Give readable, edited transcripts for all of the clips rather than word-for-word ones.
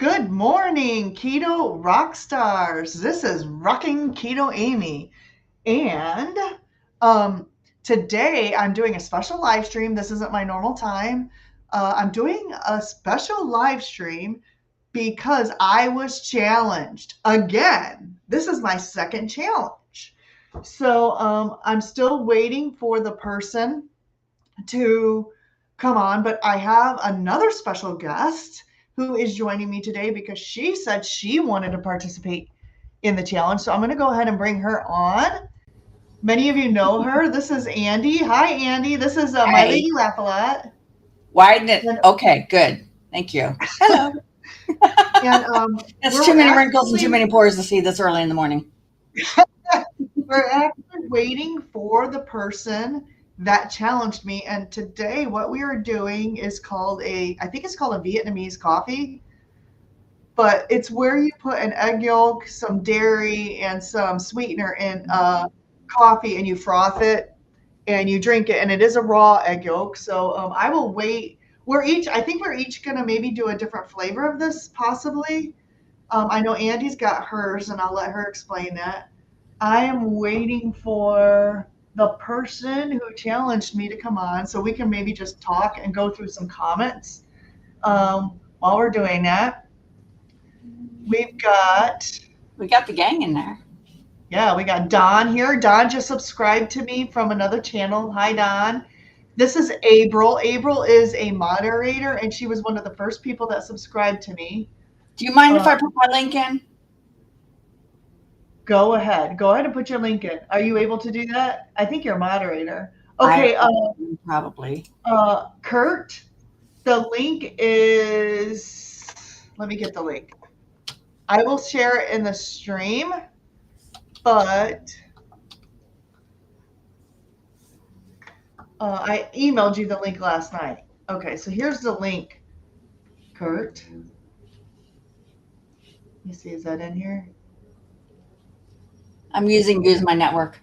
Good morning, Keto Rock Stars. This is Rockin Keto Amy. And um, today I'm doing a special live stream. This isn't my normal time. I'm doing a special live stream because I was challenged again. This is my second challenge. So I'm still waiting for the person to come on, but I have another special guest who is joining me today because she said she wanted to participate in the challenge. So I'm going to go ahead and bring her on. Many of you know her. This is Andy. Hi, Andy. This is My Hey, Lady Laugh-A-Lot. widen it. And, Okay, good. Thank you. Hello. and That's too we're many wrinkles and too actually many pores to see this early in the morning. we're actually waiting for the person that challenged me. And today, what we are doing is I think it's called a Vietnamese coffee. But it's where you put an egg yolk, some dairy, and some sweetener in coffee, and you froth it and you drink it. And it is a raw egg yolk. So I will wait. I think we're each gonna maybe do a different flavor of this, possibly. I know Andy's got hers, and I'll let her explain that. I am waiting for the person who challenged me to come on, so we can maybe just talk and go through some comments while we're doing that. We've got We got the gang in there. Yeah, we got Don here. Don just subscribed to me from another channel. Hi, Don. This is April. April is a moderator, and she was one of the first people that subscribed to me. Do you mind if Uh, I put my link in? Go ahead. Go ahead and put your link in. Are you able to do that? I think you're a moderator. I Okay, probably. Kurt, the link is. Let me get the link. I will share it in the stream, but I emailed you the link last night. Okay, so here's the link, Kurt. Let me see, is that in here? I'm using Use My Network.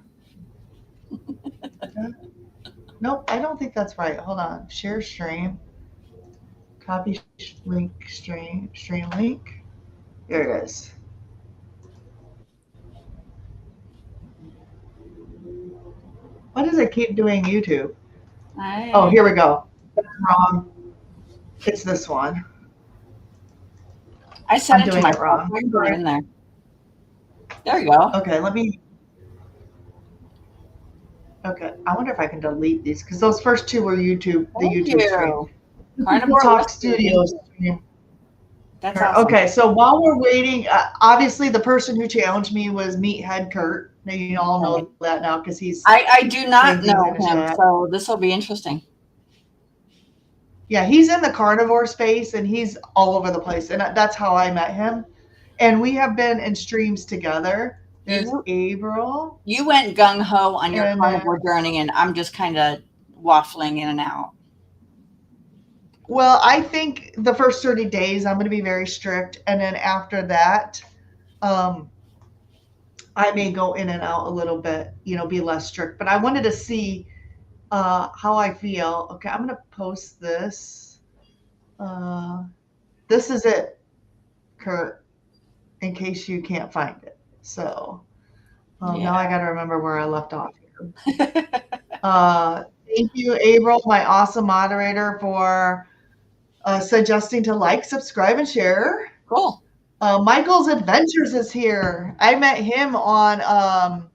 Nope, I don't think that's right. Hold on. Share stream. Copy link stream link. Here it is. Why does it keep doing YouTube? Oh, I here we go. That's wrong. It's this one. I sent I'm it to doing it myself. wrong. I can put it in there. There you go. Okay, let me. Okay, I wonder if I can delete these because those first two were YouTube, the Thank YouTube stream. you. People Carnivore Talk whiskey. Thank Studios you. stream. That's Kurt. awesome. Okay, so while we're waiting, obviously the person who challenged me was Meathead Kurt. Now you all Okay. know that now because he's I do saying not things in know the him, chat. so this will be interesting. Yeah, he's in the carnivore space and he's all over the place, and that's how I met him. And we have been in streams together. There's You April, you went gung ho on your and then carnivore journey, and I'm just kind of waffling in and out. well, I think the first 30 days I'm going to be very strict, and then after that, um, I may go in and out a little bit, be less strict. But I wanted to see how I feel. Okay, I'm gonna post this. Uh, this is it, Kurt, in case you can't find it. So Yeah. now I got to remember where I left off here. Thank you, April, my awesome moderator, for suggesting to like, subscribe, and share. Cool. Michael's Adventures is here. I met him on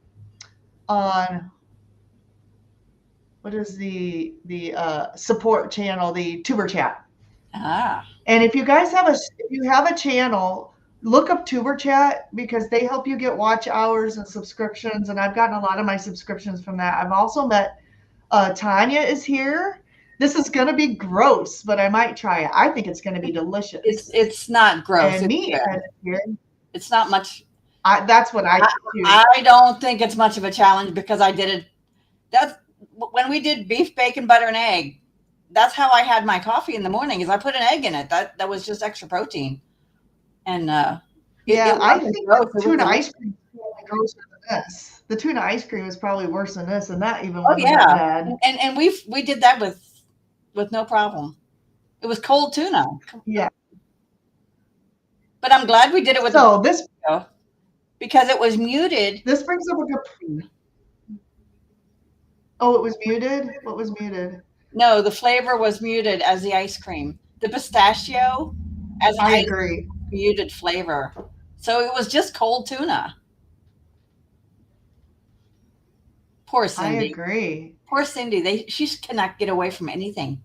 what is the support channel, the Tuber Chat. Ah. And if you have a channel, look up Tuber Chat because they help you get watch hours and subscriptions. And I've gotten a lot of my subscriptions from that. I've also met Tanya is here. This is gonna be gross, but I might try it. I think it's gonna be delicious. It's not gross. And It's me good. is here. It's not much. That's what I I, do. I don't think it's much of a challenge because I did it. That's when we did beef, bacon, butter, and egg. That's how I had my coffee in the morning. Is I put an egg in it. That was just extra protein, and Yeah, it I wasn't think gross. the It was tuna delicious. ice cream is probably grosser than this. The tuna ice cream is probably worse than this, and that even Oh wasn't that yeah, bad. and we did that with no problem. It was cold tuna. Yeah. But I'm glad we did it with the So this video because it was muted. this brings up a good. Oh, it was muted. What was muted? No, the flavor was muted as the ice cream. The pistachio as an I ice agree. muted flavor. So it was just cold tuna. Poor I Cindy. agree. Poor Cindy. She cannot get away from anything.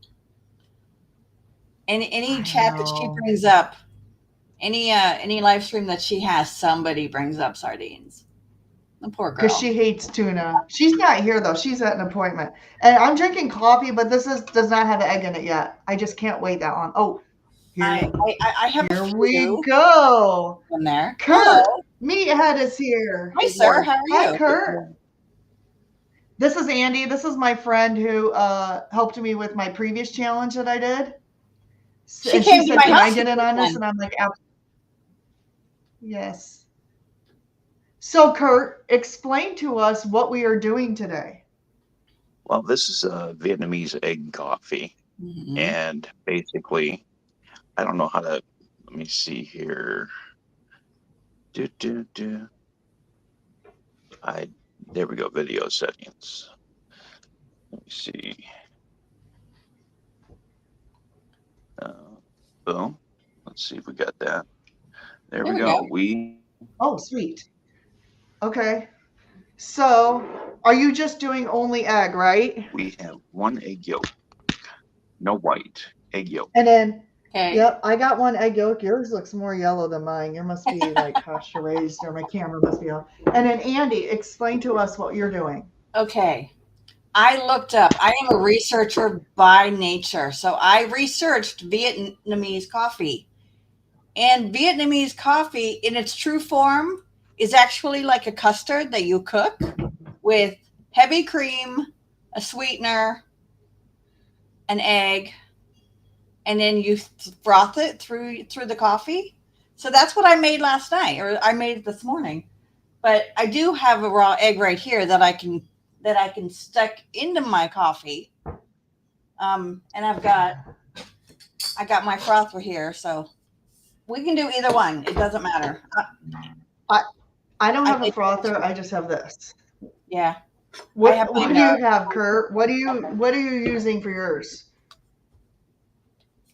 Any I chat that she know. brings up, any live stream that she has, somebody brings up sardines. The poor Because girl. she hates tuna. She's not here though. She's at an appointment. And I'm drinking coffee, but this does not have egg in it yet. I just can't wait that long. Oh, I have a here we few go. in there. Kurt, Hello. Meathead is here. Hi, Good sir. morning. How are Hi, you? Good Kurt. morning. This is Andy. This is my friend who helped me with my previous challenge that I did. She And she came to said, my "Can I house get this in on this?" weekend. And I'm like, "Yes." So, Kurt, explain to us what we are doing today. Well, this is a Vietnamese egg coffee. Mm-hmm. And basically, I don't know how to, let me see here. Do, do, do. There we go, video settings. Let me see. Boom. Let's see if we got that. There There we we go. go. Oh, sweet. Okay. So, are you just doing only egg, right? We have one egg yolk, no white, egg yolk. And then, Okay. yep, I got one egg yolk. Yours looks more yellow than mine. Yours must be like pasture raised, or my camera must be off. And then, Andy, explain to us what you're doing. Okay. I looked up. I am a researcher by nature. So I researched Vietnamese coffee. And Vietnamese coffee, in its true form, is actually like a custard that you cook with heavy cream, a sweetener, an egg, and then you froth it through the coffee. So that's what I made last night, or I made it this morning. But I do have a raw egg right here that I can stuck into my coffee. And I got my frother here, so we can do either one. It doesn't matter. I I don't I have a think, frother. I just have this. yeah, I have What mine. do you have, Kurt? What are you using for yours?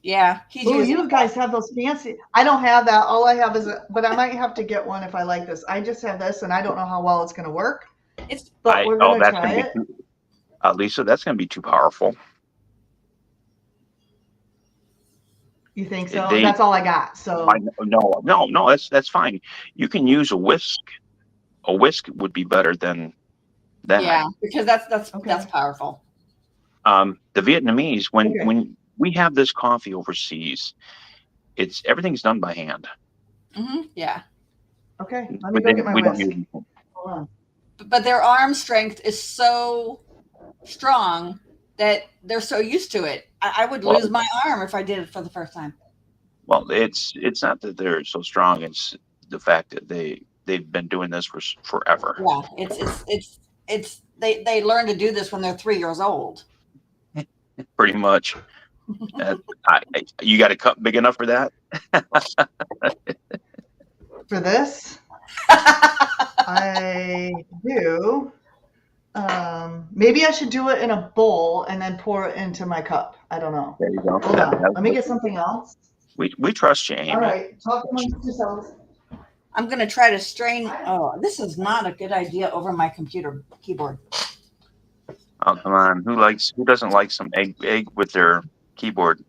Yeah, he's Oh, using you guys have those fancy. I don't have that. All I have is but I might have to get one if I like this. I just have this, and I don't know how well it's going to work, it's but we're Oh, going to that's try going to be it. too, Lisa, that's going to be too powerful. You think so? They, That's all I got. So, no, that's fine. You can use a whisk. A whisk would be better than that. yeah, because that's okay. powerful. The Vietnamese, when Okay. when we have this coffee overseas, everything's done by hand. Yeah, Okay. Let me go get my We don't whisk. use anything. Hold on. but their arm strength is so strong that they're so used to it. I would Well, lose my arm if I did it for the first time. well, it's not that they're so strong. It's the fact that they've been doing this for forever. Yeah, it's they learn to do this when they're 3 years old. Pretty much. You got a cup big enough for that? For this, I do. Maybe I should do it in a bowl and then pour it into my cup. I don't know. There you go. Hold on. Let me get something else. We trust you, Amy. All right. Talk amongst yourselves. I'm gonna try to strain. Oh, this is not a good idea over my computer keyboard. Oh, come on. Who doesn't like some egg with their keyboard?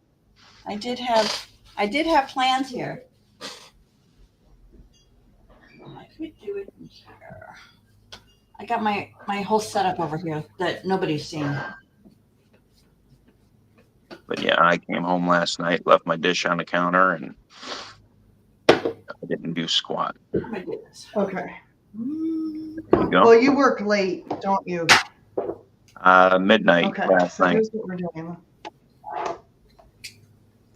I did have plans here. I could do it in here. I got my whole setup over here that nobody's seen. But yeah, I came home last night, left my dish on the counter, and I didn't do squat. Oh my goodness. Okay. There you go. Well, you work late, don't you? Midnight Okay. last So night. here's what we're doing.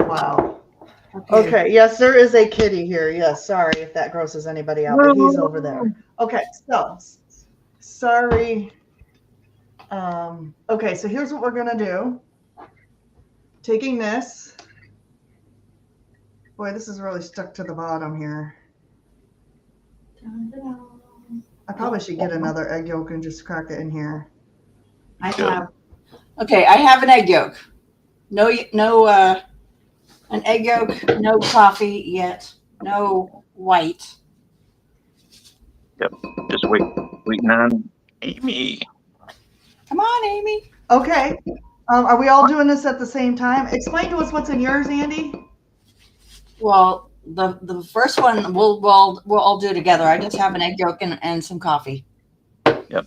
Wow. Okay. Yes, there is a kitty here. Yes. Sorry if that grosses anybody out, but he's over there. Okay. So, sorry. Okay. So here's what we're gonna do. Taking this, Boy, this is really stuck to the bottom here. I probably should get another egg yolk and just crack it in here. I Good. have. Okay, I have an egg yolk. No, an egg yolk. No coffee yet. No white. Yep. Just waiting on Amy. Come on, Amy. Okay. Are we all doing this at the same time? Explain to us what's in yours, Andy. Well, the first one we'll all do together. I just have an egg yolk and some coffee. Yep.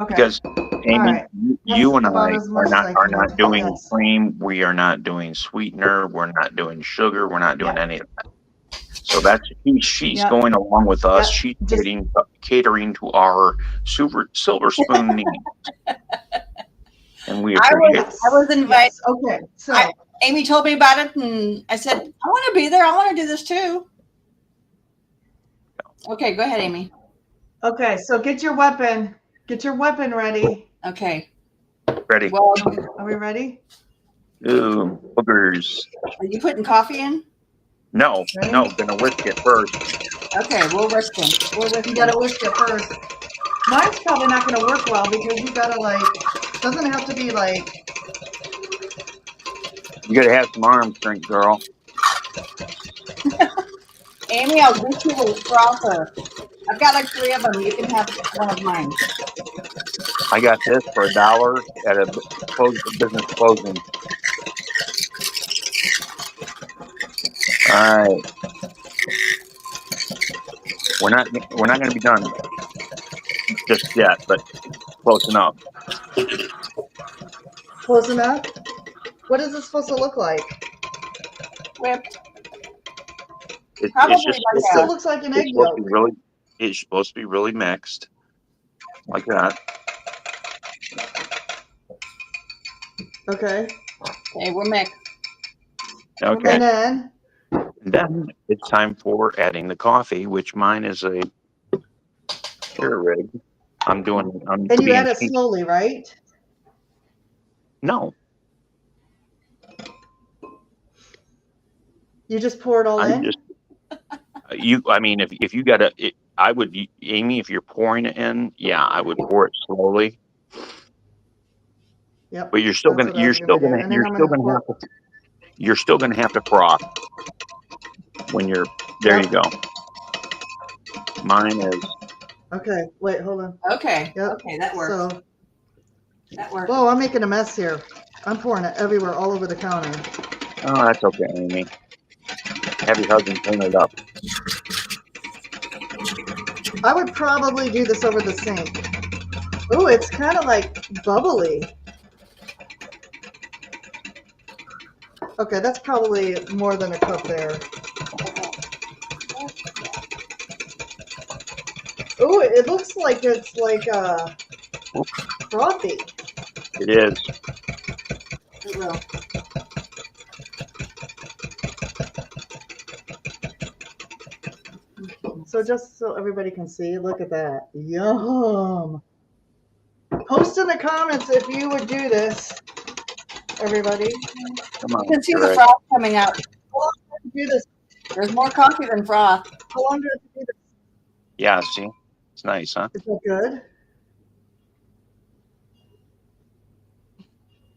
Okay. Because Amy, right. you and about I as much as I are can not do. doing Yes. cream. We are not doing sweetener. We're not doing sugar. We're not doing Yep. any of that. So she's Yep. going along with us. Yep. She's Just- catering to our silver spoon needs. And we I appreciate it. was invited. Yes. Okay. So Amy told me about it, and I said, I want to be there. I want to do this too. Okay, go ahead, Amy. okay. So get your weapon. Get your weapon ready. Okay. Ready? Well, Are we ready? Ooh, boogers. are you putting coffee in? No, Ready? no, gonna whisk it first. Okay, we'll risk them. You gotta whisk it first. Mine's probably not gonna work well because you gotta doesn't have to be You gotta have some arm strength, girl. Amy, I'll get you a frother. I've got like 3 of them. You can have one of mine. I got this for $1 at a business closing. All right. We're not going to be done just yet, but close enough. close enough. What is this supposed to look like? Whipped. It's Probably just like It still looks like an egg yolk. it's supposed to be really mixed, like that. Okay. Okay, we're mixed. Okay. And Then it's time for adding the coffee, which mine is a Keurig. I'm you being add it cheap. slowly, right? No, You just pour it all I in? just I mean, if you got I would, Amy, if you're pouring it in, yeah, I would pour it slowly. Yep. But you're still That's gonna what I was gonna do. And then I'm gonna you're still gonna have to froth when you're there. Yep. You go. Mine is Okay. Wait, hold on. Okay. Yep. Okay, that works. So, That works. whoa, I'm making a mess here. I'm pouring it everywhere, all over the counter. oh, that's okay, Amy. Have your husband clean it up. I would probably do this over the sink. Ooh, it's kind of bubbly. Okay, that's probably more than a cup there. Ooh, it looks like it's frothy. It is. It will. So just so everybody can see, look at that. Yum. Post in the comments if you would do this, everybody. Come on. You can see the Greg. froth coming out. How long do you do this? There's more coffee than froth. How long do you do this? Yeah, see, it's nice, huh? Is that good?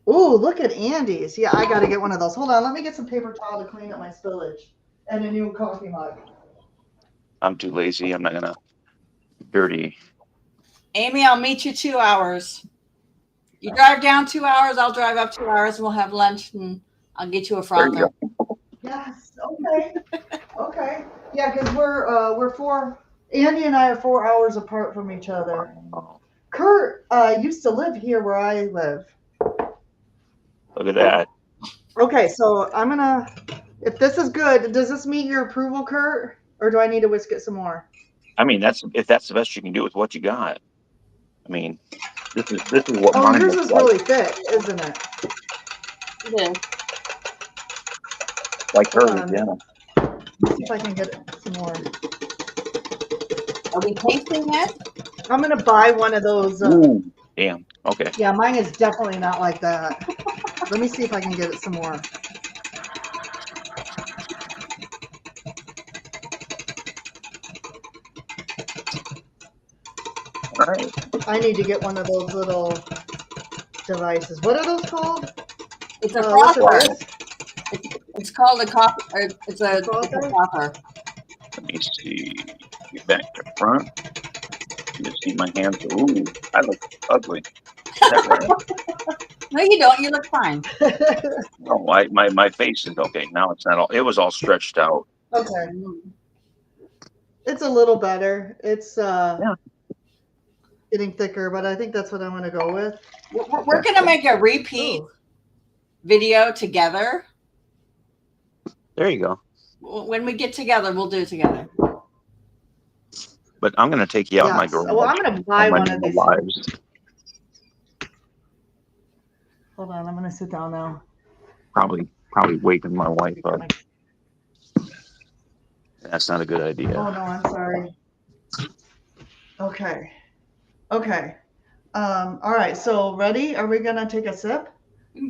Ooh, look at Andy's. Yeah, I got to get one of those. Hold on, let me get some paper towel to clean up my spillage and a new coffee mug. I'm too lazy. I'm not gonna dirty. Amy, I'll meet you 2 hours. You drive down 2 hours, I'll drive up 2 hours, and we'll have lunch, and I'll get you a There you frother. go. Yes. Okay. Okay. Yeah, because we're Andy and I are 4 hours apart from each other. Kurt used to live here where I live. Look at that. Okay, so if this is good, does this meet your approval, Kurt? Or do I need to whisk it some more? I mean, if that's the best you can do with what you got. I mean, this is what Oh, mine yours looks is like. really thick, isn't it? It is. Like Hold hers, on. yeah. Let's see if I can get some more. Are we tasting that? I'm going to buy one of those. Ooh, damn. Okay. Yeah, mine is definitely not like that. Let me see if I can get it some more. right. I need to get one of those little devices. What are those called? It's a What's it frother. called? It's called a coffee. Or it's a Frother? frother. Let me see. Get back to front. You see my hands. Ooh, I look ugly. Is that right? No, you don't. You look fine. No, my face is okay. Now it's not all. It was all stretched out. Okay. It's a little better. It's Yeah. getting thicker, but I think that's what I'm going to go with. We're going to make a repeat video together. There you go. When we get together, we'll do it together. But I'm going to take you out, my Yes. girl. Well, I'm going to buy one of these. Lives. Hold on, I'm going to sit down now. Probably waking my wife up. That's not a good idea. Oh no, I'm sorry. Okay. Okay. All right. So ready? Are we gonna take a sip?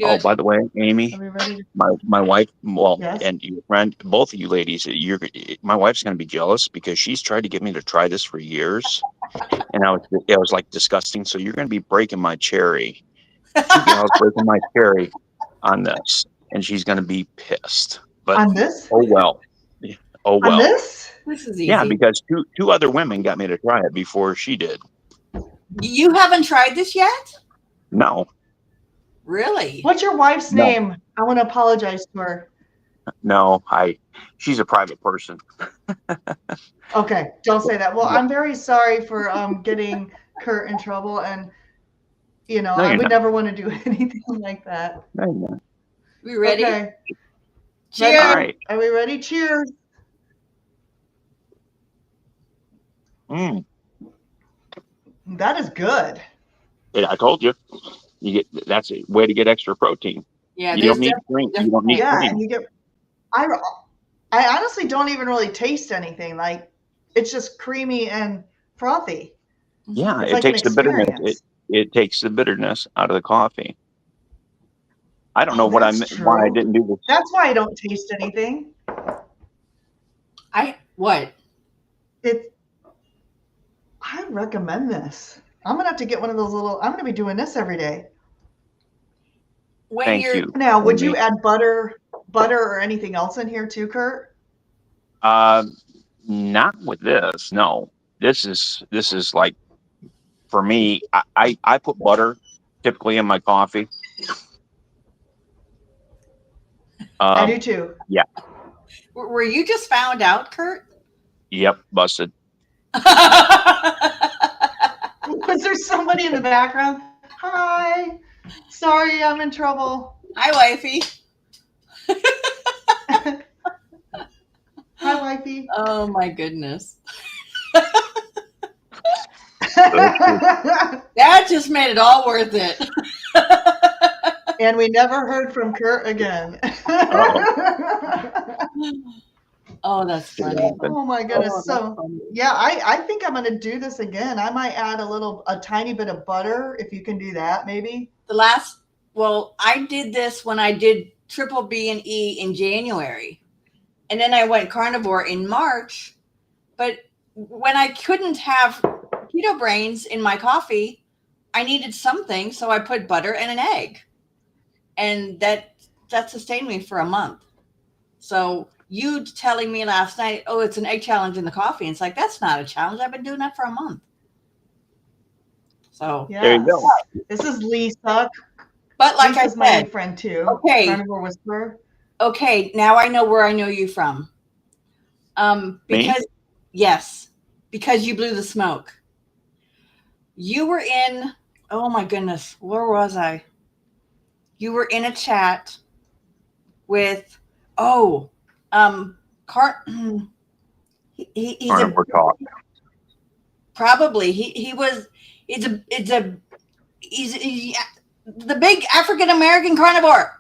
Oh, by the way, Amy, Are we ready? my wife, well, Yes. and your friend, both of you ladies, my wife's going to be jealous because she's tried to get me to try this for years, and I was like disgusting. So you're going to be breaking my cherry. Two gals breaking my cherry on this, and she's going to be pissed. But On this? oh well. Oh well. On this? This is easy. Yeah, because two other women got me to try it before she did. You haven't tried this yet? No. Really? What's your wife's name? I want to apologize to her. No, she's a private person. Okay, don't say that. Well, I'm very sorry for getting Kurt in trouble, and I would never want to do anything like that. No, we ready? Okay. Cheers. All right. Are we ready? Cheers. That is good. Yeah, I told you. That's a way to get extra protein. Yeah, you don't need cream. You don't need cream. And you get. I honestly don't even really taste anything. Like, it's just creamy and frothy. Yeah, it's it like takes the bitterness. experience. It takes the bitterness out of the coffee. I don't know why I didn't do this. That's why I don't taste anything. What? I recommend this. I'm gonna have to get one of those little. I'm gonna be doing this every day. Thank you. Now, would you add butter or anything else in here too, Kurt? Not with this. No, this is like, for me. I put butter typically in my coffee. I do too. Yeah. Were you just found out, Kurt? Yep, busted. Was there somebody in the background? Hi. Sorry, I'm in trouble. Hi, wifey. Hi, wifey. Oh my goodness. That just made it all worth it. And we never heard from Kurt again. Oh, that's funny. Oh my goodness. Yeah, I think I'm going to do this again. I might add a tiny bit of butter, if you can do that, maybe. I did this when I did triple B and E in January. And then I went carnivore in March. But when I couldn't have keto brains in my coffee, I needed something. So I put butter and an egg. And that sustained me for a month. So you telling me last night, oh, it's an egg challenge in the coffee. And it's like, that's not a challenge. I've been doing that for a month. So yes. There you go. This is Lisa. But like Lisa's I said, my friend too. Okay. Carnivore Whisperer. Okay, now I know where I know you from. Because you blew the smoke. You were in, oh my goodness, where was I? You were in a chat with, he's Carnivore talk. Probably he's the big African American carnivore.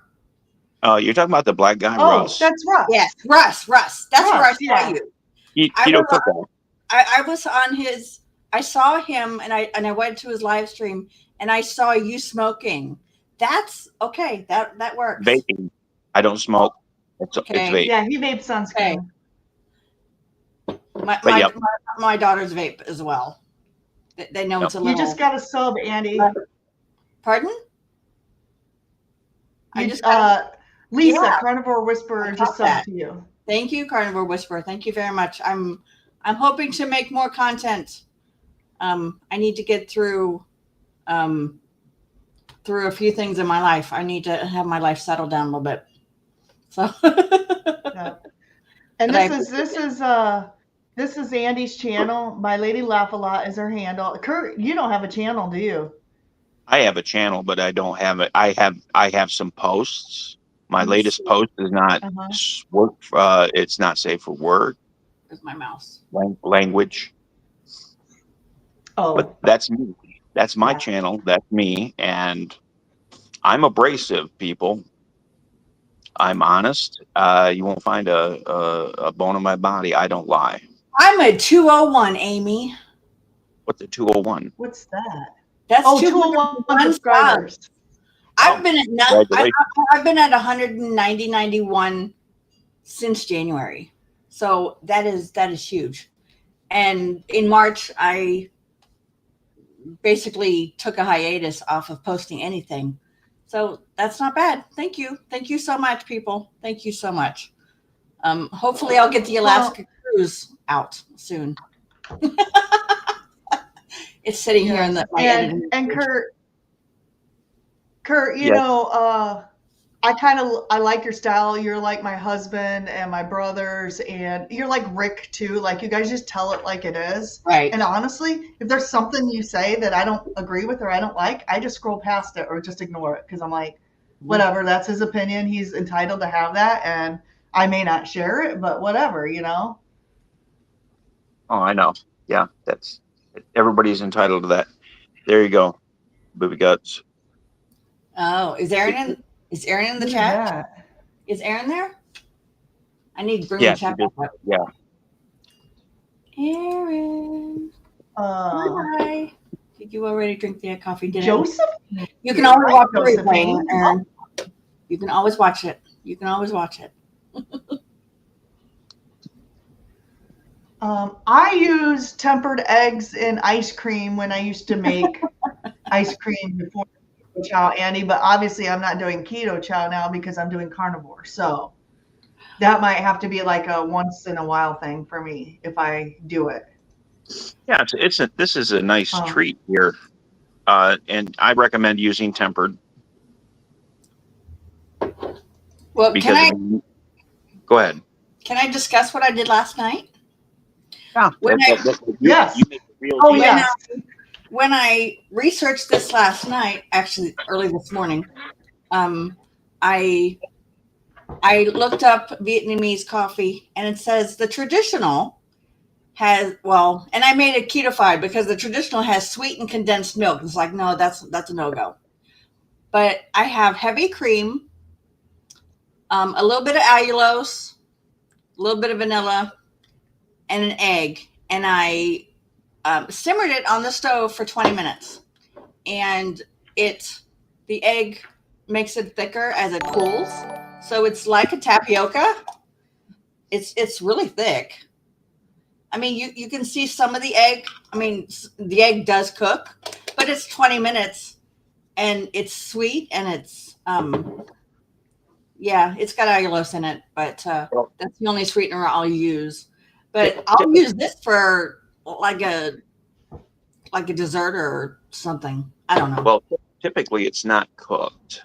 Oh, you're talking about the black guy, Russ. That's Russ. Yes, Russ. That's where I saw you. Keto football. I was on his. I saw him, and I went to his live stream, and I saw you smoking. That's okay. That works. Vaping. I don't smoke. It's vape. Yeah, he vapes sunscreen. My daughter's vape as well. They know it's a You little. just got a sub, Andy. Pardon? I You, just got. Lisa, Yeah, Carnivore I Whisperer, just caught that. subbed to you. Thank you, Carnivore Whisperer. Thank you very much. I'm hoping to make more content. I need to get through through a few things in my life. I need to have my life settle down a little bit. So. Yeah. And But this is Andy's channel. My Lady Laugh a Lot is her handle. Kurt, you don't have a channel, do you? I have a channel, but I don't have it. I have some posts. My let me latest see. post is not Uh-huh. work. It's not safe for work Where's my mouse? language. Oh, But that's me. That's my yeah. channel. That's me, and I'm abrasive, people. I'm honest. You won't find a bone in my body. I don't lie. I'm a 201, Amy. What's the 201? What's that? That's Oh, 201 201 subscribers. I've been at Congratulations. I've been at 191 since January. So that is huge. And in March I basically took a hiatus off of posting anything. So that's not bad. Thank you. Thank you so much, people. Thank you so much. Hopefully I'll get the Alaska cruise out soon. It's sitting here in my editing. And Kurt, you Yes. know, I like your style. You're like my husband and my brothers, and you're like Rick too. Like you guys just tell it like it is. Right. And honestly, if there's something you say that I don't agree with or I don't like, I just scroll past it or just ignore it because I'm like, whatever, that's his opinion. He's entitled to have that, and I may not share it, but whatever, you know. Oh, I know. Yeah, that's everybody's entitled to that. There you go, booby guts. Oh, is Aaron in the Look at chat? that. Is Aaron there? I need to bring Yeah, the chat she back did. up. Yeah. Aaron. Hi. Did you already drink the coffee dinner? Joseph? You can always watch the Joseph. replay, Aaron. You can always watch it. You can always watch it. I use tempered eggs in ice cream when I used to make ice cream before keto chow, Andy, but obviously I'm not doing keto chow now because I'm doing carnivore. So that might have to be like a once in a while thing for me if I do it. Yeah, this is a nice treat here. And I recommend using tempered. Well, because go ahead. Can I discuss what I did last night? Yeah. Yes. You make the real Oh, deal. yes. When I researched this last night, actually early this morning, I looked up Vietnamese coffee, and it says the traditional has, well, and I made it ketofied because the traditional has sweetened condensed milk. It's like, no, that's a no-go. But I have heavy cream, a little bit of allulose, a little bit of vanilla, and an egg. And I simmered it on the stove for 20 minutes. And the egg makes it thicker as it cools. So it's like a tapioca. It's really thick. I mean, you can see some of the egg. I mean, the egg does cook, but it's 20 minutes and it's sweet and it's, yeah, it's got allulose in it, but that's the only sweetener I'll use. But I'll use this for like a dessert or something. I don't know. Well, typically it's not cooked.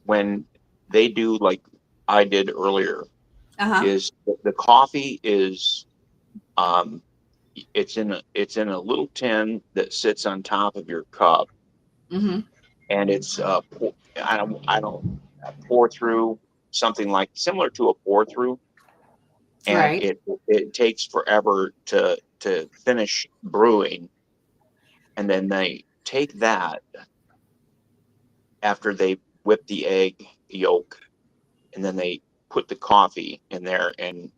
When they do like I did earlier, is the coffee is it's in a little tin that sits on top of your cup, and it's I don't pour through, something like similar to a pour through, and Right. it takes forever to finish brewing, and then they take that after they whip the egg yolk, and then they put the coffee in there and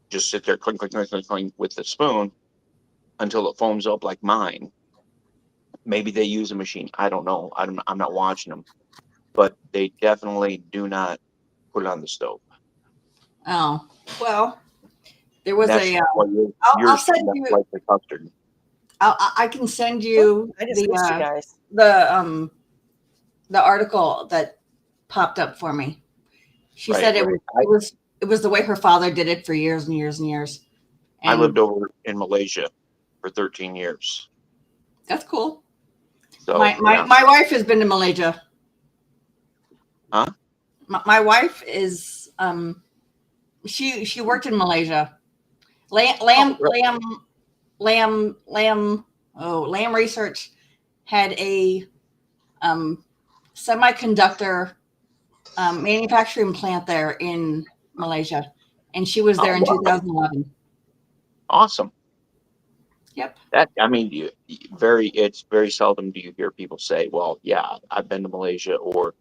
just sit there clink clink clink clink clink with the spoon until it foams up like mine. Maybe they use a machine. I don't know. I'm not watching them, but they definitely do not put it on the stove. Oh, well, there was That's a, I'll send you like the custard. I can send you I just missed you guys. the article that popped up for me. She said it was the way her father did it for years and years and years. And I lived over in Malaysia for 13 years. That's cool. So my wife has been to Malaysia. Huh? My wife is she worked in Malaysia. Lamb Research had a semiconductor manufacturing plant there in Malaysia, and she was there in 2011. Awesome. Yep. It's very seldom do you hear people say, well, yeah, I've been to Malaysia, or,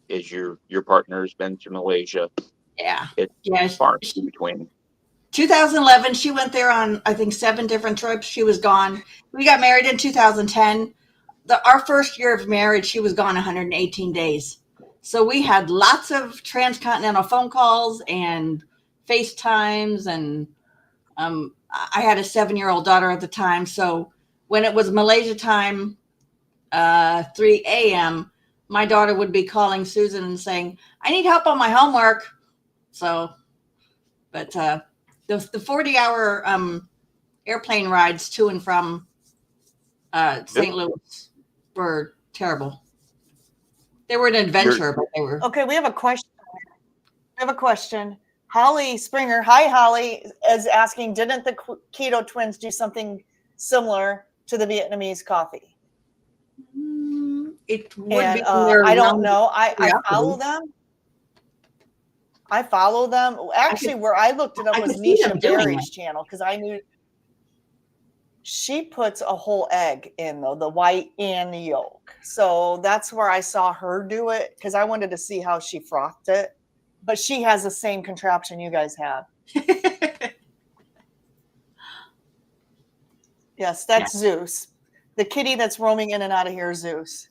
is your partner's been to Malaysia? Yeah. It's far in between. 2011, she went there on, I think, 7 different trips. She was gone. We got married in 2010. Our first year of marriage, she was gone 118 days. So we had lots of transcontinental phone calls and FaceTimes, and I had a 7-year-old daughter at the time. So when it was Malaysia time, 3 a.m., my daughter would be calling Susan and saying, I need help on my homework. So, but the 40-hour airplane rides to and from St. Louis were terrible. They were an adventure, but they were. Okay, we have a question. Holly Springer, hi Holly, is asking, didn't the keto twins do something similar to the Vietnamese coffee? It would be. I don't know. I follow them. Actually, where I looked it up was Nisha Berry's channel, because I knew she puts a whole egg in, though, the white and the yolk. So that's where I saw her do it, because I wanted to see how she frothed it. But she has the same contraption you guys have. Yes, that's Zeus. The kitty that's roaming in and out of here is Zeus.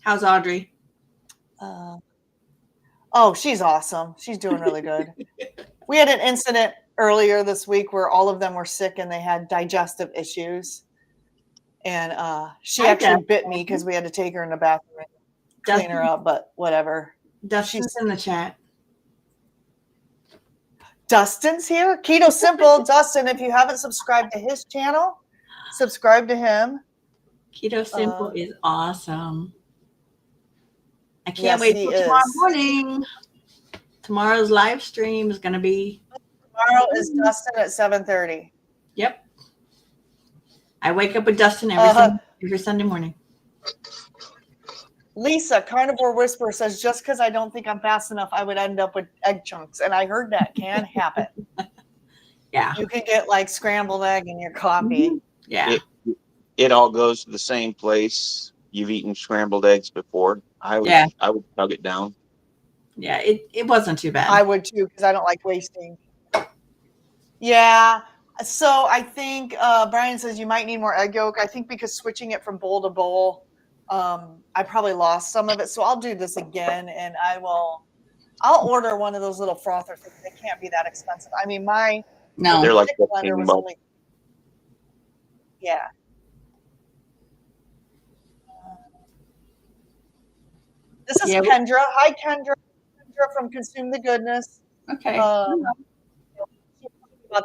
How's Audrey? She's awesome. She's doing really good. We had an incident earlier this week where all of them were sick and they had digestive issues. And she actually bit me because we had to take her in the bathroom and clean her up, but whatever. Dustin's in the chat. Dustin's here? Keto Simple. Dustin, if you haven't subscribed to his channel, subscribe to him. Keto Simple is awesome. I can't wait till tomorrow morning. Tomorrow's live stream is going to be. Tomorrow is Dustin at 7:30. Yep. I wake up with Dustin every Sunday morning. Lisa, Carnivore Whisperer, says, just because I don't think I'm fast enough, I would end up with egg chunks. And I heard that can happen. Yeah. You can get like scrambled egg in your coffee. Mm-hmm. Yeah. It all goes to the same place. You've eaten scrambled eggs before. I would chug it down. Yeah, it wasn't too bad. I would too, because I don't like wasting. Yeah. So I think Brian says you might need more egg yolk. I think because switching it from bowl to bowl, I probably lost some of it. So I'll do this again, and I'll order one of those little frother things. They can't be that expensive. I mean, they're like blender was only, yeah. This is Kendra. Hi, Kendra. Kendra from Consume the Goodness. Okay. About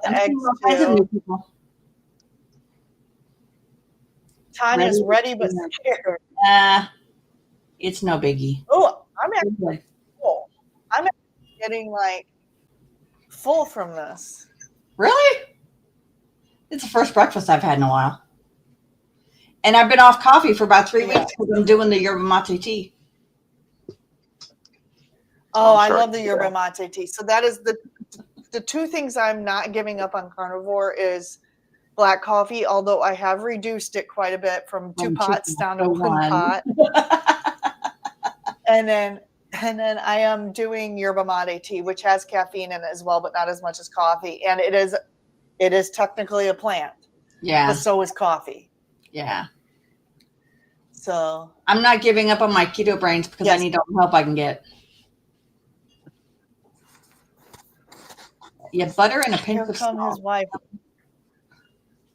the eggs too. Tanya's ready but scared. It's no biggie. Oh, I'm actually full. I'm getting like full from this. Really? It's the first breakfast I've had in a while. And I've been off coffee for about 3 weeks because I'm doing the yerba mate tea. Oh, I love the yerba mate tea. So that is the two things I'm not giving up on carnivore is black coffee, although I have reduced it quite a bit from 2 pots down to 1 pot. And then I am doing yerba mate tea, which has caffeine in it as well, but not as much as coffee. And it is technically a plant. Yeah. But so is coffee. Yeah. So I'm not giving up on my keto brains because I need all the help I can get. Yeah, butter and a pinch of salt. His wife.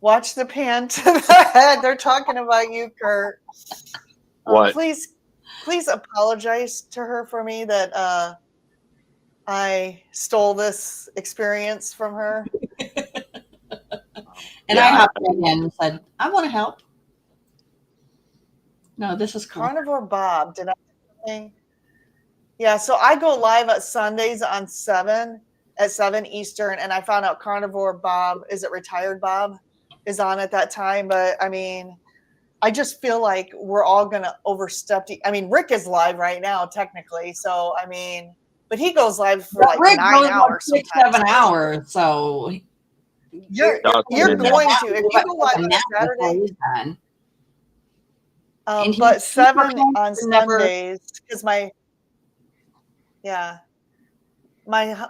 Watch the pan to the head. They're talking about you, Kurt. What? Please apologize to her for me that I stole this experience from her. And I hopped in and said, I want to help. No, this is cool. Carnivore Bob, did I say? Yeah, so I go live at Sundays on 7 Eastern, and I found out Carnivore Bob, is it Retired Bob, is on at that time. But I mean, I just feel like we're all gonna overstep. I mean, Rick is live right now, technically. So I mean, but he goes live for like Rick 9 goes hours, like 6, sometimes. 7 hours. So You're going to if you go live on a Saturday. But 7 on Sundays, because my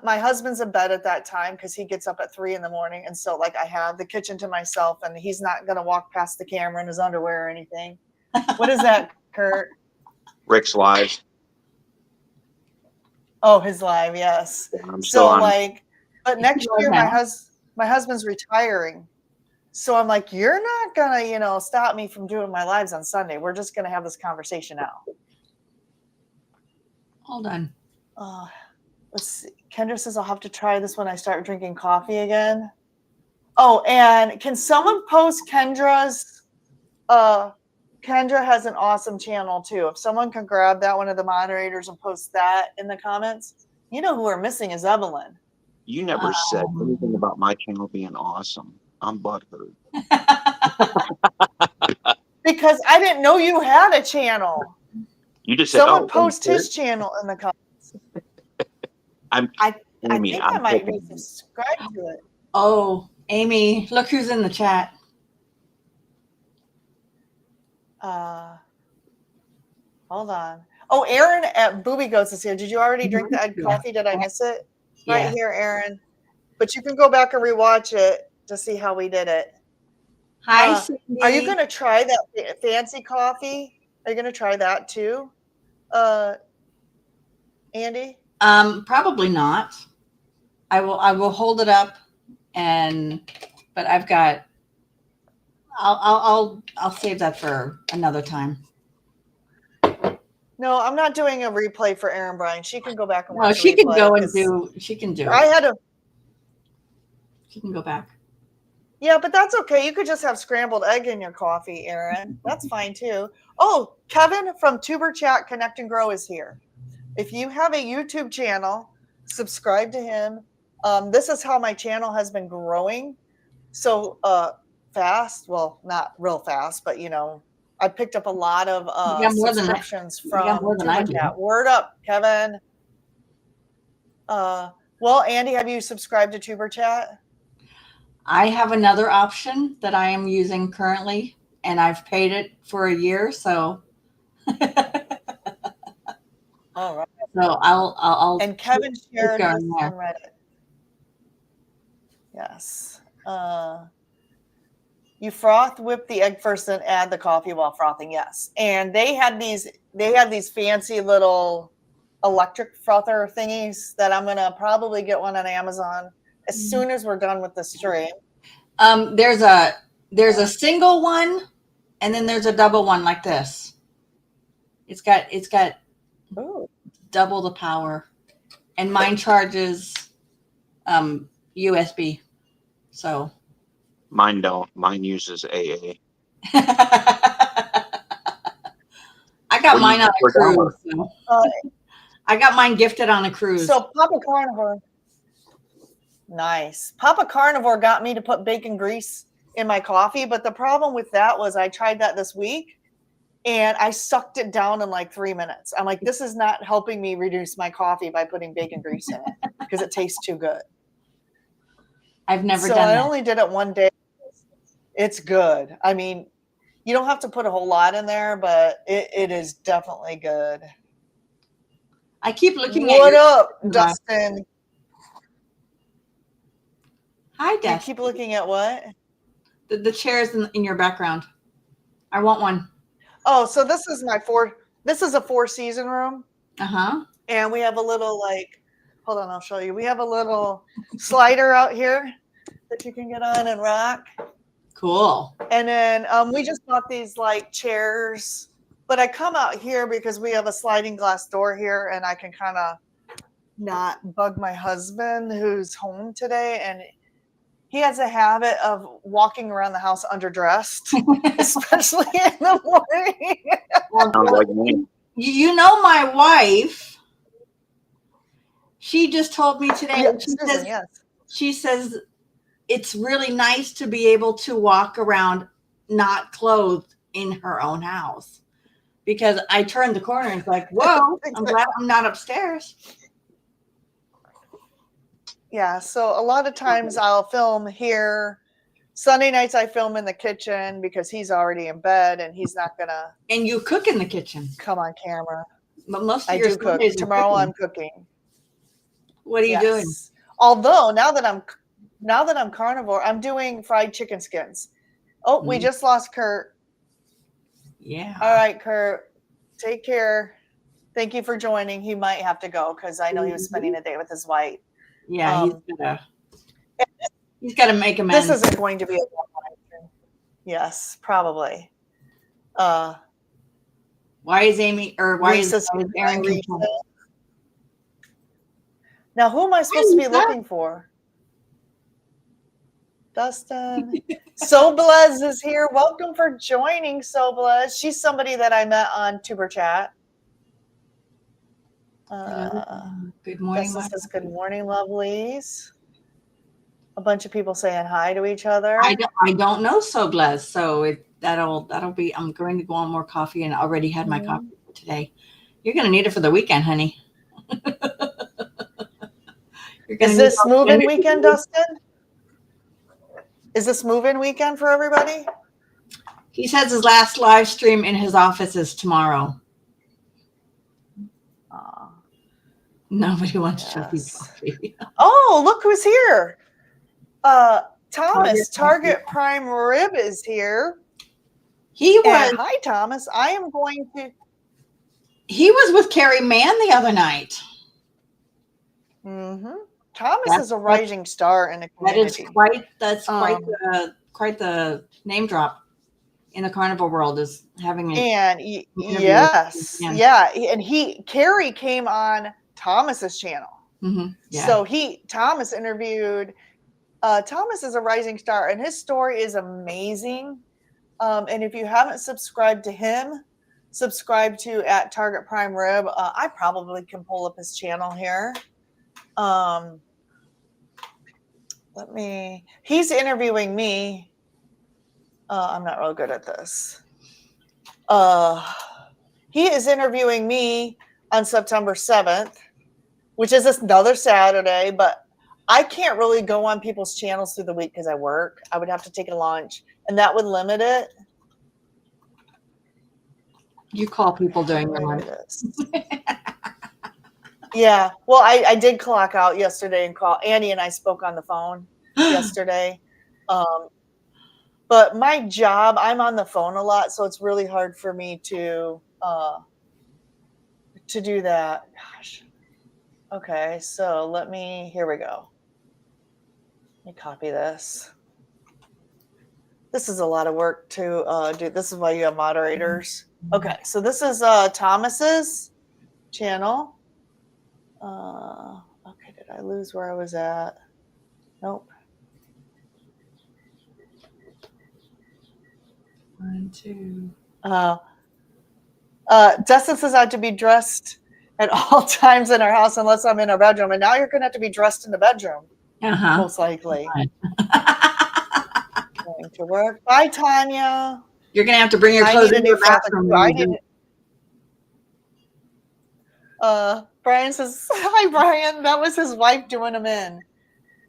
husband's in bed at that time because he gets up at 3 in the morning, and so like I have the kitchen to myself, and he's not gonna walk past the camera in his underwear or anything. What is that, Kurt? Rick's live. Oh, his live, yes. But next year my husband's retiring. So I'm like, you're not gonna, stop me from doing my lives on Sunday. We're just gonna have this conversation now. Hold on. Let's see. Kendra says I'll have to try this when I start drinking coffee again. Oh, and can someone post Kendra's? Kendra has an awesome channel too. If someone can grab that, one of the moderators, and post that in the comments. You know who we're missing is Evelyn. You never said anything about my channel being awesome. I'm butthurt. Because I didn't know you had a channel. You just said, someone post his channel in the comments. I think I might be subscribed to it. Oh, Amy, look who's in the chat. Hold on. Oh, Aaron at Booby Goats is here. Did you already drink the egg coffee? Did I miss it? Right here, Aaron. But you can go back and rewatch it to see how we did it. Hi, Cindy. Are you going to try that fancy coffee? Are you going to try that too, Andy? Probably not. I will hold it up, but I've got. I'll save that for another time. No, I'm not doing a replay for Erin Bryan. She can go back and watch. No, she can go and do. She can do. She can go back. Yeah, but that's okay. You could just have scrambled egg in your coffee, Erin. That's fine too. Oh, Kevin from Tuber Chat Connect and Grow is here. If you have a YouTube channel, subscribe to him. This is how my channel has been growing so fast. Well, not real fast, but I picked up a lot of subscriptions from Tuber Chat. Word up, Kevin. Well, Andy, have you subscribed to Tuber Chat? I have another option that I am using currently, and I've paid it for a year, so. All right. So I'll. And Kevin shared this on Reddit. Yes. You froth, whip the egg first, then add the coffee while frothing. Yes. And they had these fancy little electric frother thingies that I'm gonna probably get one on Amazon as soon as we're done with the stream. There's a single one, and then there's a double one like this. It's got double the power, and mine charges USB. So mine don't. Mine uses AA. I got mine on a cruise. So. I got mine gifted on a cruise. So Papa Carnivore. Nice. Papa Carnivore got me to put bacon grease in my coffee, but the problem with that was I tried that this week and I sucked it down in like 3 minutes. I'm like, this is not helping me reduce my coffee by putting bacon grease in it because it tastes too good. I've never done that. So I only did it one day. It's good. I mean, you don't have to put a whole lot in there, but it is definitely good. I keep looking at what up, Dustin? Hi, Dustin. You keep looking at what? The chairs in your background. I want one. Oh, so this is this is a 4-season room. Uh-huh. And we have a little hold on, I'll show you. We have a little slider out here that you can get on and rock. Cool. And then we just bought these like chairs, but I come out here because we have a sliding glass door here, and I can kind of not bug my husband who's home today, and he has a habit of walking around the house underdressed, especially in the morning. Sounds like me. You know, my wife, she just told me today, Yeah, Susan, yes. she says it's really nice to be able to walk around not clothed in her own house. Because I turned the corner and it's like, whoa, I'm glad I'm not upstairs. Yeah, so a lot of times I'll film here. Sunday nights I film in the kitchen because he's already in bed and he's not gonna. And you cook in the kitchen. Come on camera. But most of I your do cook. Sundays are Tomorrow cooking. I'm cooking. What are you doing? Although now that I'm carnivore, I'm doing fried chicken skins. Oh, we just lost Kurt. Yeah. All right, Kurt. Take care. Thank you for joining. He might have to go because I know he was spending a day with his wife. Yeah, he's gotta make amends. This isn't going to be a long live. Yes, probably. Why is Amy Aaron? Now, who am I supposed to be looking for? Dustin. Soblez is here. Welcome for joining, Soblez. She's somebody that I met on Tuber Chat. Good morning. Dustin says, good morning, lovelies. A bunch of people saying hi to each other. I don't know Soblez, so that'll be. I'm going to go on more coffee, and already had my coffee for today. You're going to need it for the weekend, honey. Is this move-in weekend, Dustin? Is this move-in weekend for everybody? He says his last live stream in his office is tomorrow. Nobody wants to show you coffee. Oh, look who's here. Thomas, Target Prime Rib is here. He was. And hi, Thomas. I am going to. He was with Carrie Mann the other night. Mm-hmm. Thomas is a rising star in the community. That's quite the name drop in the carnival world, is having yes, yeah, and Carrie came on Thomas's channel. Mm-hmm. Yeah. So Thomas interviewed. Thomas is a rising star, and his story is amazing. And if you haven't subscribed to him, subscribe to at Target Prime Rib. I probably can pull up his channel here. He's interviewing me. I'm not real good at this. He is interviewing me on September 7th, which is another Saturday, but I can't really go on people's channels through the week because I work. I would have to take a lunch, and that would limit it. You call people during your lunch. Yeah. Well, I did clock out yesterday and call. Annie and I spoke on the phone yesterday. But my job, I'm on the phone a lot, so it's really hard for me to do that. Gosh. Okay, so here we go. Let me copy this. This is a lot of work to do. This is why you have moderators. Okay, so this is Thomas's channel. Okay, did I lose where I was at? Nope. 1, 2. Dustin says I have to be dressed at all times in our house unless I'm in our bedroom. And now you're going to have to be dressed in the bedroom, most likely. Going to work. Bye, Tanya. You're going to have to bring your clothes into the bathroom. Brian says, hi, Brian. That was his wife doing him in.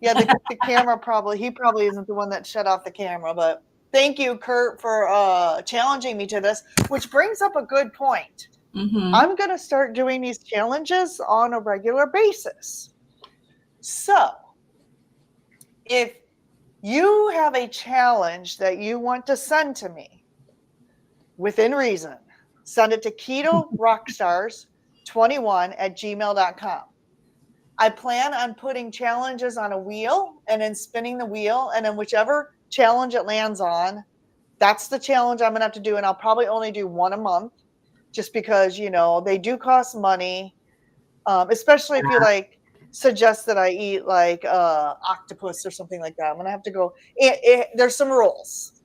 Yeah, the camera he probably isn't the one that shut off the camera, but thank you, Kurt, for challenging me to this, which brings up a good point. Mm-hmm. I'm going to start doing these challenges on a regular basis. So if you have a challenge that you want to send to me within reason, send it to ketorockstars21@gmail.com. I plan on putting challenges on a wheel and then spinning the wheel, and then whichever challenge it lands on, that's the challenge I'm going to have to do. And I'll probably only do one a month just because, you know, they do cost money, especially if you like suggest that I eat like octopus or something like that. I'm going to have to go. There's some rules.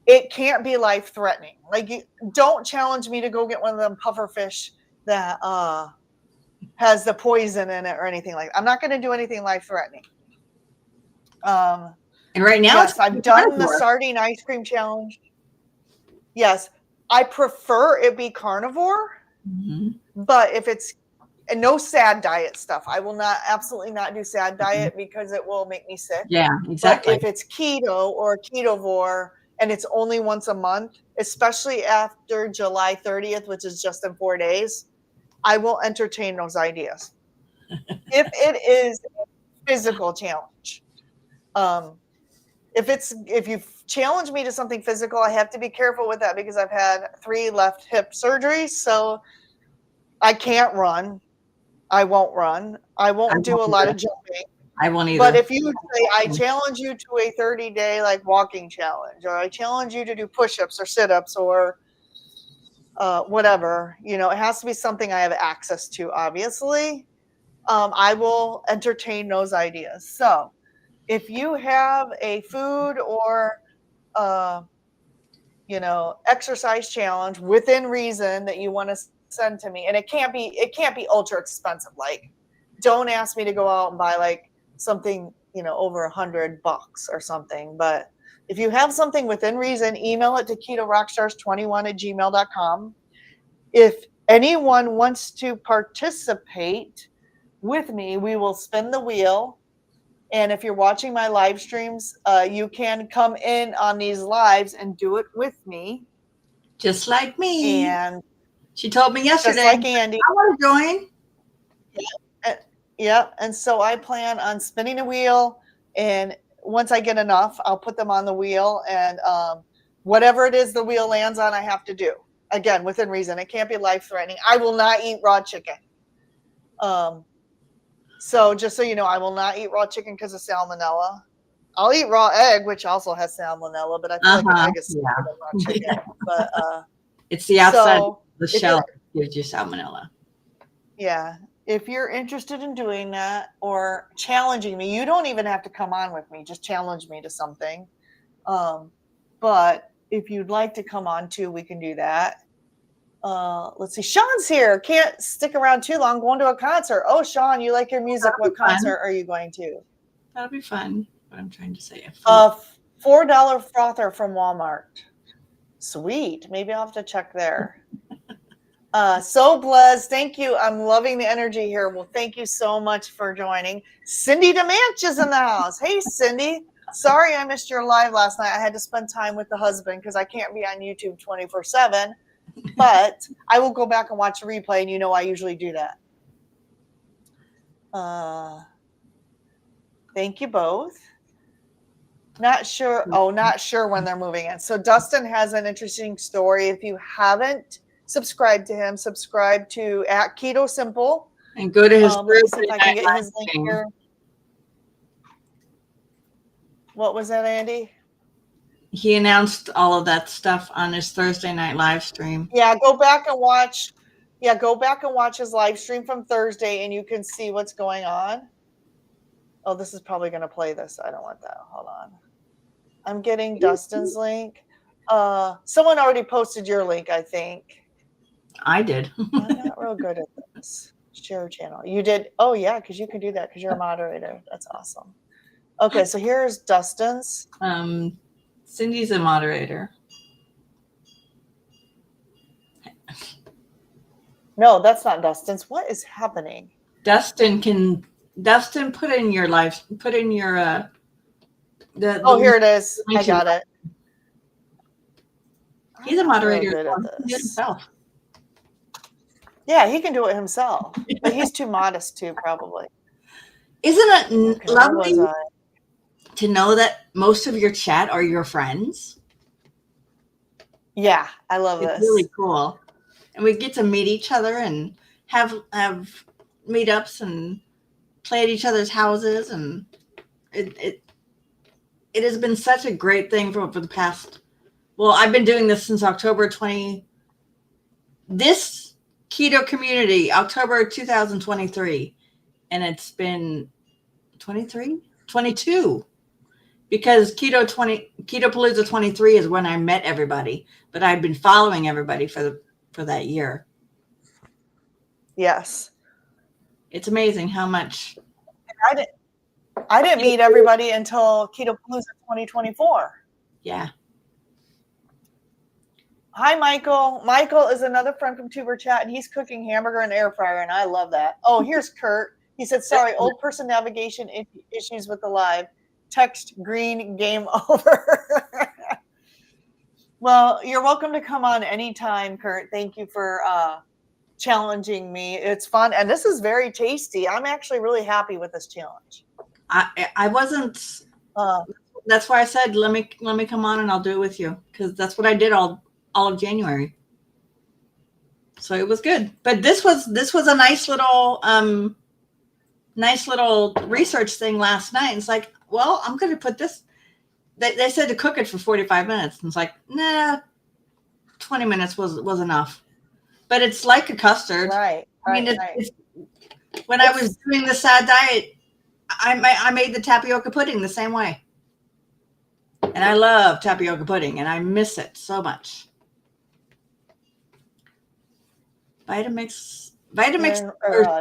It can't be life threatening. Like, you don't challenge me to go get one of them puffer fish that has the poison in it or anything like that. I'm not going to do anything life threatening. And right now, yes, I've done the sardine ice cream challenge. Yes, I prefer it be carnivore, but if it's and no sad diet stuff, I will absolutely not do sad diet because it will make me sick. Yeah, exactly. But if it's keto or ketovore and it's only once a month, especially after July 30th, which is just in 4 days, I will entertain those ideas. If it is a physical challenge. If you challenge me to something physical, I have to be careful with that because I've had 3 left hip surgeries, so I can't run. I won't run. I won't do a lot of jumping. I won't either. But if you say, I challenge you to a 30-day like walking challenge, or I challenge you to do push-ups or sit-ups or whatever, you know, it has to be something I have access to, obviously. I will entertain those ideas. So if you have a food or, you know, exercise challenge within reason that you want to send to me, and it can't be ultra expensive. Like, don't ask me to go out and buy like something, you know, over $100 or something. But if you have something within reason, email it to ketorockstars21@gmail.com. If anyone wants to participate with me, we will spin the wheel. And if you're watching my live streams, you can come in on these lives and do it with me. Just like me. And she told me yesterday. Just like Andy. I want to join. Yeah. And so I plan on spinning a wheel. And once I get enough, I'll put them on the wheel. And whatever it is the wheel lands on, I have to do. Again, within reason. It can't be life-threatening. I will not eat raw chicken. So just so you know, I will not eat raw chicken because of salmonella. I'll eat raw egg, which also has salmonella, but I feel like an egg is safer than raw chicken. But it's the outside of the shell that gives you salmonella. Yeah. If you're interested in doing that or challenging me, you don't even have to come on with me. Just challenge me to something. But if you'd like to come on too, we can do that. Let's see. Sean's here. Can't stick around too long. Going to a concert. Oh, Sean, you like your music. What concert are you going to? That'll be fun. What I'm trying to say. $4 frother from Walmart. Sweet. Maybe I'll have to check there. So blessed. Thank you. I'm loving the energy here. Well, thank you so much for joining. Cindy DeManch is in the house. Hey, Cindy. Sorry I missed your live last night. I had to spend time with the husband because I can't be on YouTube 24/7. But I will go back and watch the replay, and you know I usually do that. Thank you both. Not sure when they're moving in. So Dustin has an interesting story. If you haven't subscribed to him, subscribe to @KetoSimple. And go to his let me see if I can get his link here. What was that, Andy? He announced all of that stuff on his Thursday night live stream. Yeah, go back and watch his live stream from Thursday and you can see what's going on. Oh, this is probably going to play this. I don't want that. Hold on. I'm getting Dustin's link. Someone already posted your link, I think. I did. I'm not real good at this. Share channel. You did? Oh, yeah, because you can do that because you're a moderator. That's awesome. Okay, so here's Dustin's. Cindy's a moderator. No, that's not Dustin's. What is happening? Dustin put in your here it is. I got it. He's a moderator. Good at this. Yeah, he can do it himself. But he's too modest too, probably. Isn't it lovely to know that most of your chat are your friends? Yeah, I love this. It's really cool. And we get to meet each other and have meetups and play at each other's houses, and it has been such a great thing for the past. Well, I've been doing this since October 20. This keto community, October 2023, and it's been 23, 22. Because Ketopalooza 23 is when I met everybody, but I've been following everybody for that year. Yes. It's amazing how much. I didn't meet everybody until Ketopalooza 2024. Yeah. Hi, Michael. Michael is another friend from Tuber Chat, and he's cooking hamburger in air fryer, and I love that. Oh, here's Kurt. He said, sorry, old person navigation issues with the live. Text green, game over. Well, you're welcome to come on anytime, Kurt. Thank you for challenging me. It's fun, and this is very tasty. I'm actually really happy with this challenge. I wasn't. That's why I said let me come on and I'll do it with you, because that's what I did all of January. So it was good. But this was a nice little research thing last night. It's like, well, I'm going to put this. They said to cook it for 45 minutes. And it's like, nah, 20 minutes was enough. But it's like a custard. Right. I mean, when I was doing the sad diet, I made the tapioca pudding the same way. And I love tapioca pudding, and I miss it so much. Vitamix.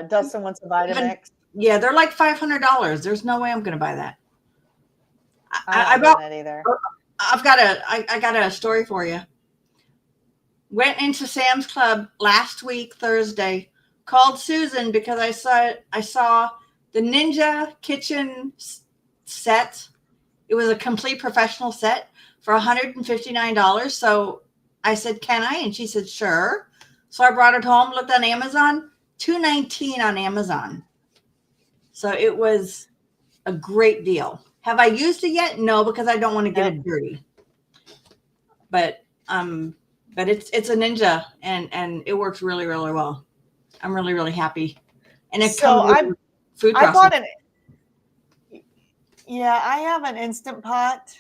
Dustin wants a Vitamix. Yeah, they're like $500. There's no way I'm going to buy that. I don't it either. I got a story for you. Went into Sam's Club last week, Thursday. Called Susan because I saw the Ninja kitchen set. It was a complete professional set for $159. So I said, can I? And she said, sure. So I brought it home, looked on Amazon, $219 on Amazon. So it was a great deal. Have I used it yet? No, because I don't want to get it dirty. But it's a Ninja, and it works really, really well. I'm really, really happy. And it comes with food processing. I bought an. Yeah, I have an Instant Pot.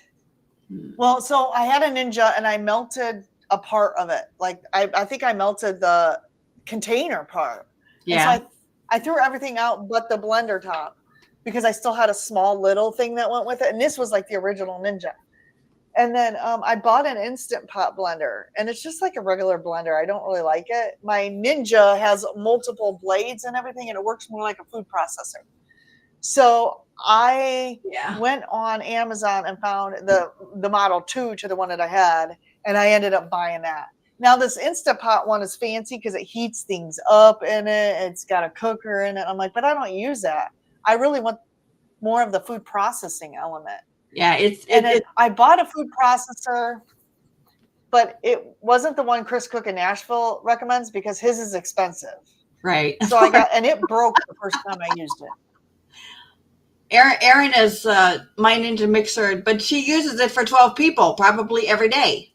Well, so I had a Ninja, and I melted a part of it. Like I think I melted the container part. Yeah. And so I threw everything out but the blender top, because I still had a small little thing that went with it. And this was like the original Ninja. And then I bought an Instant Pot blender, and it's just like a regular blender. I don't really like it. My Ninja has multiple blades and everything, and it works more like a food processor. So I went on Amazon and found the Model 2 to the one that I had, and I ended up buying that. Now this Instant Pot one is fancy because it heats things up in it. It's got a cooker in it. I'm like, but I don't use that. I really want more of the food processing element. Yeah, I bought a food processor, but it wasn't the one Chris Cook in Nashville recommends, because his is expensive. Right. So and it broke the first time I used it. Erin is my Ninja mixer, but she uses it for 12 people probably every day.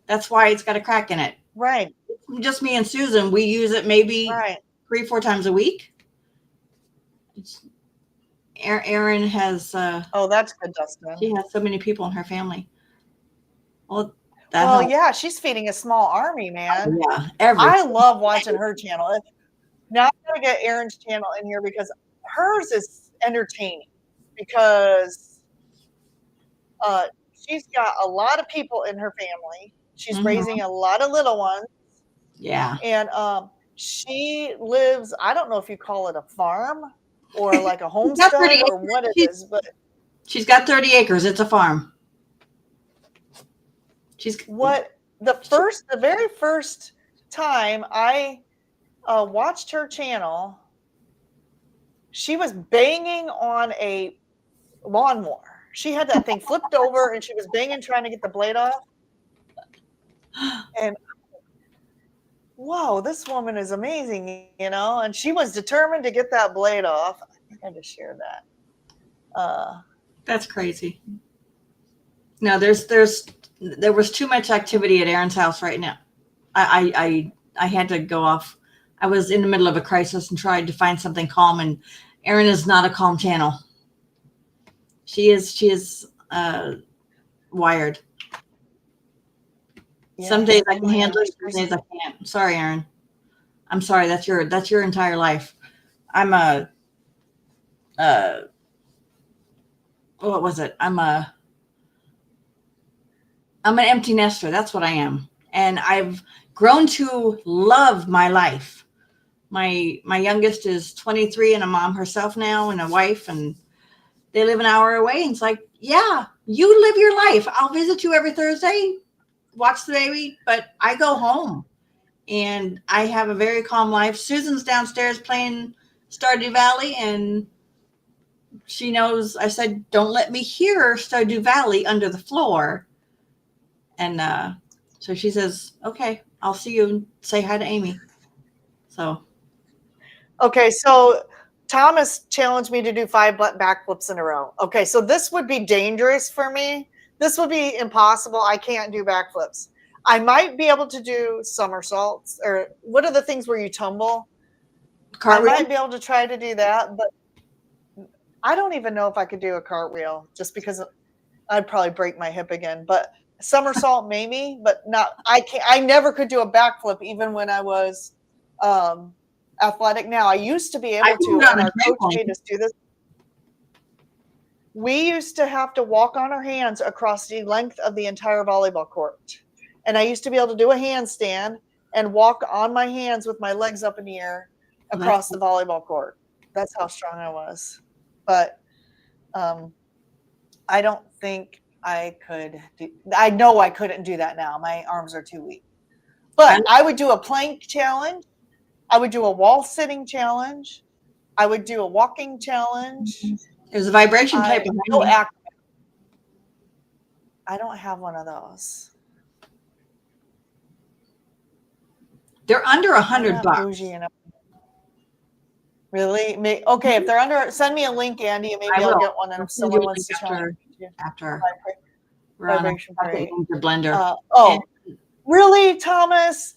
That's why it's got a crack in it. Right. Just me and Susan, we use it maybe 3-4 times a week. Erin has. That's good, Dustin. She has so many people in her family. Well, yeah, she's feeding a small army, man. Yeah, I love watching her channel. Now I'm gonna get Erin's channel in here, because hers is entertaining, because she's got a lot of people in her family. She's raising a lot of little ones. Yeah. And she lives, I don't know if you call it a farm or like a homestead or what it is, but she's got 30 acres. It's a farm. The very first time I watched her channel, she was banging on a lawnmower. She had that thing flipped over, and she was banging, trying to get the blade off. And whoa, this woman is amazing, and she was determined to get that blade off. I think I just shared that. That's crazy. No, there was too much activity at Erin's house right now. I had to go off. I was in the middle of a crisis and tried to find something calm, and Erin is not a calm channel. She is wired. Yeah, Some days I can my handle it, youngsters- some days I can't. Sorry, Aaron. I'm sorry. That's your entire life. I'm a what was it? I'm an empty nester. That's what I am. And I've grown to love my life. My youngest is 23 and a mom herself now and a wife, and they live an hour away. And it's like, yeah, you live your life. I'll visit you every Thursday, watch the baby, but I go home and I have a very calm life. Susan's downstairs playing Stardew Valley, and she knows I said, don't let me hear Stardew Valley under the floor. And so she says, okay, I'll see you and say hi to Amy. So. Okay, so Thomas challenged me to do 5 backflips in a row. Okay, so this would be dangerous for me. This would be impossible. I can't do backflips. I might be able to do somersaults, or what are the things where you tumble? Cartwheel? I might be able to try to do that, but I don't even know if I could do a cartwheel, just because I'd probably break my hip again. But somersault maybe, but not. I never could do a backflip even when I was athletic. Now I used to be able to, and our coach made us do this. We used to have to walk on our hands across the length of the entire volleyball court. And I used to be able to do a handstand and walk on my hands with my legs up in the air across the volleyball court. That's how strong I was. But I don't think I could do, I know I couldn't do that now. My arms are too weak. But I would do a plank challenge. I would do a wall sitting challenge. I would do a walking challenge. There's a vibration tape behind me. I don't have one of those. They're under $100. Really? Okay, if they're under, send me a link, Andy, and maybe I'll get one. And if someone wants to challenge after vibration parade, the blender. Really, Thomas?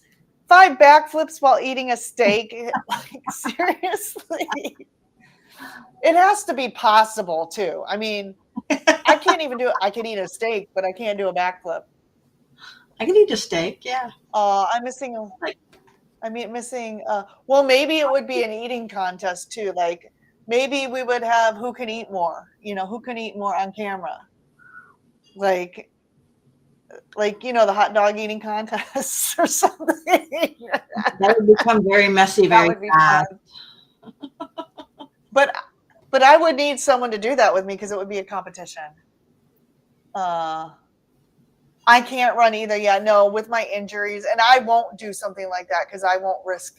5 backflips while eating a steak? Like, seriously? It has to be possible too. I mean, I can't even do it. I can eat a steak, but I can't do a backflip. I can eat a steak, yeah. I'm missing. Well, maybe it would be an eating contest too. Like maybe we would have who can eat more. You know, who can eat more on camera. Like the hot dog eating contest or something. That would become very messy very fast. But I would need someone to do that with me because it would be a competition. I can't run either. Yeah, no, with my injuries, and I won't do something like that because I won't risk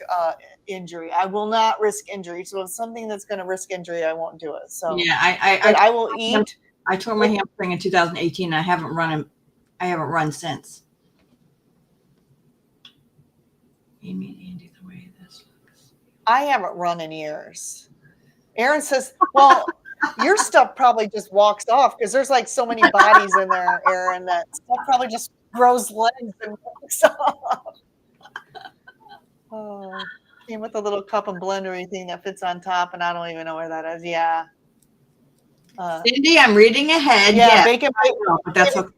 injury. I will not risk injury. So if something that's going to risk injury, I won't do it. So yeah, I will eat. I tore my hamstring in 2018. And I haven't run since. Amy and Andy, the way this looks. I haven't run in years. Aaron says, well, your stuff probably just walks off because there's like so many bodies in there, Aaron, that stuff probably just grows legs and walks off. Oh, came with a little cup and blendery thing that fits on top, and I don't even know where that is. Yeah. Cindy, I'm reading ahead. Yeah, bacon. But that's okay.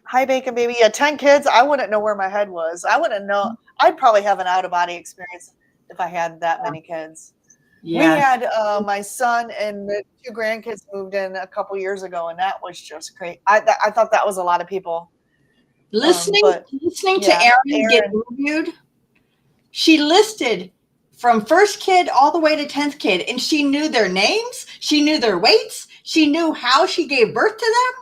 Hi, Bacon Baby. Yeah, 10 kids. I wouldn't know where my head was. I wouldn't know. I'd probably have an out-of-body experience if I had that many kids. Yeah. We had my son and the 2 grandkids moved in a couple years ago, and that was just great. I thought that was a lot of people. Listening to Erin get interviewed, she listed from first kid all the way to 10th kid, and she knew their names, she knew their weights, she knew how she gave birth to them.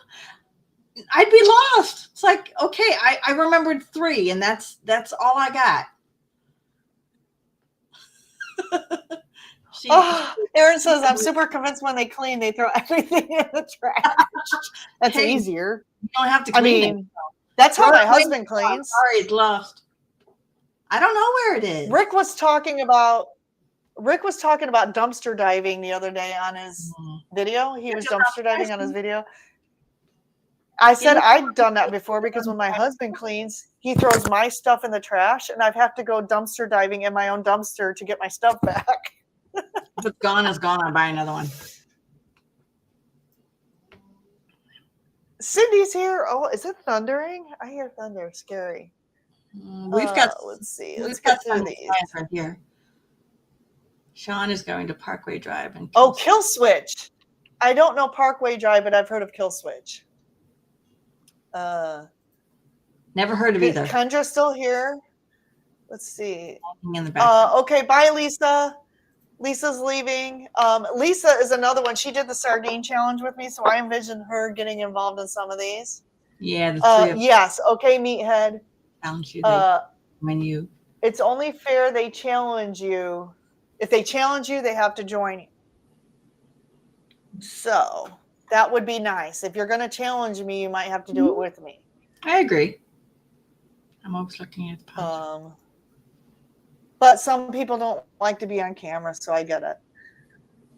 I'd be lost. It's like, okay, I remembered 3, and that's all I got. Aaron says, I'm super convinced when they clean, they throw everything in the trash. That's easier. You don't have to clean it. That's how my husband cleans. Sorry, it's lost. I don't know where it is. Rick was talking about dumpster diving the other day on his video. He was dumpster diving on his video. I said I'd done that before because when my husband cleans, he throws my stuff in the trash, and I'd have to go dumpster diving in my own dumpster to get my stuff back. If it's gone, it's gone. I'll buy another one. Cindy's here. Oh, is it thundering? I hear thunder. Scary. We've got. Let's see. We've Let's got get through some these. signs right here. Sean is going to Parkway Drive and. Oh, Kill Switch. I don't know Parkway Drive, but I've heard of Kill Switch. Never heard of either. Kendra's still here. Let's see. In the back. Okay, bye, Lisa. Lisa's leaving. Lisa is another one. She did the sardine challenge with me, so I envision her getting involved in some of these. Yeah, the three of yes. Okay, Meathead. challenge you when you. It's only fair they challenge you. If they challenge you, they have to join you. So that would be nice. If you're going to challenge me, you might have to do it with me. I agree. I'm always looking at the positive. But some people don't like to be on camera, so I get it.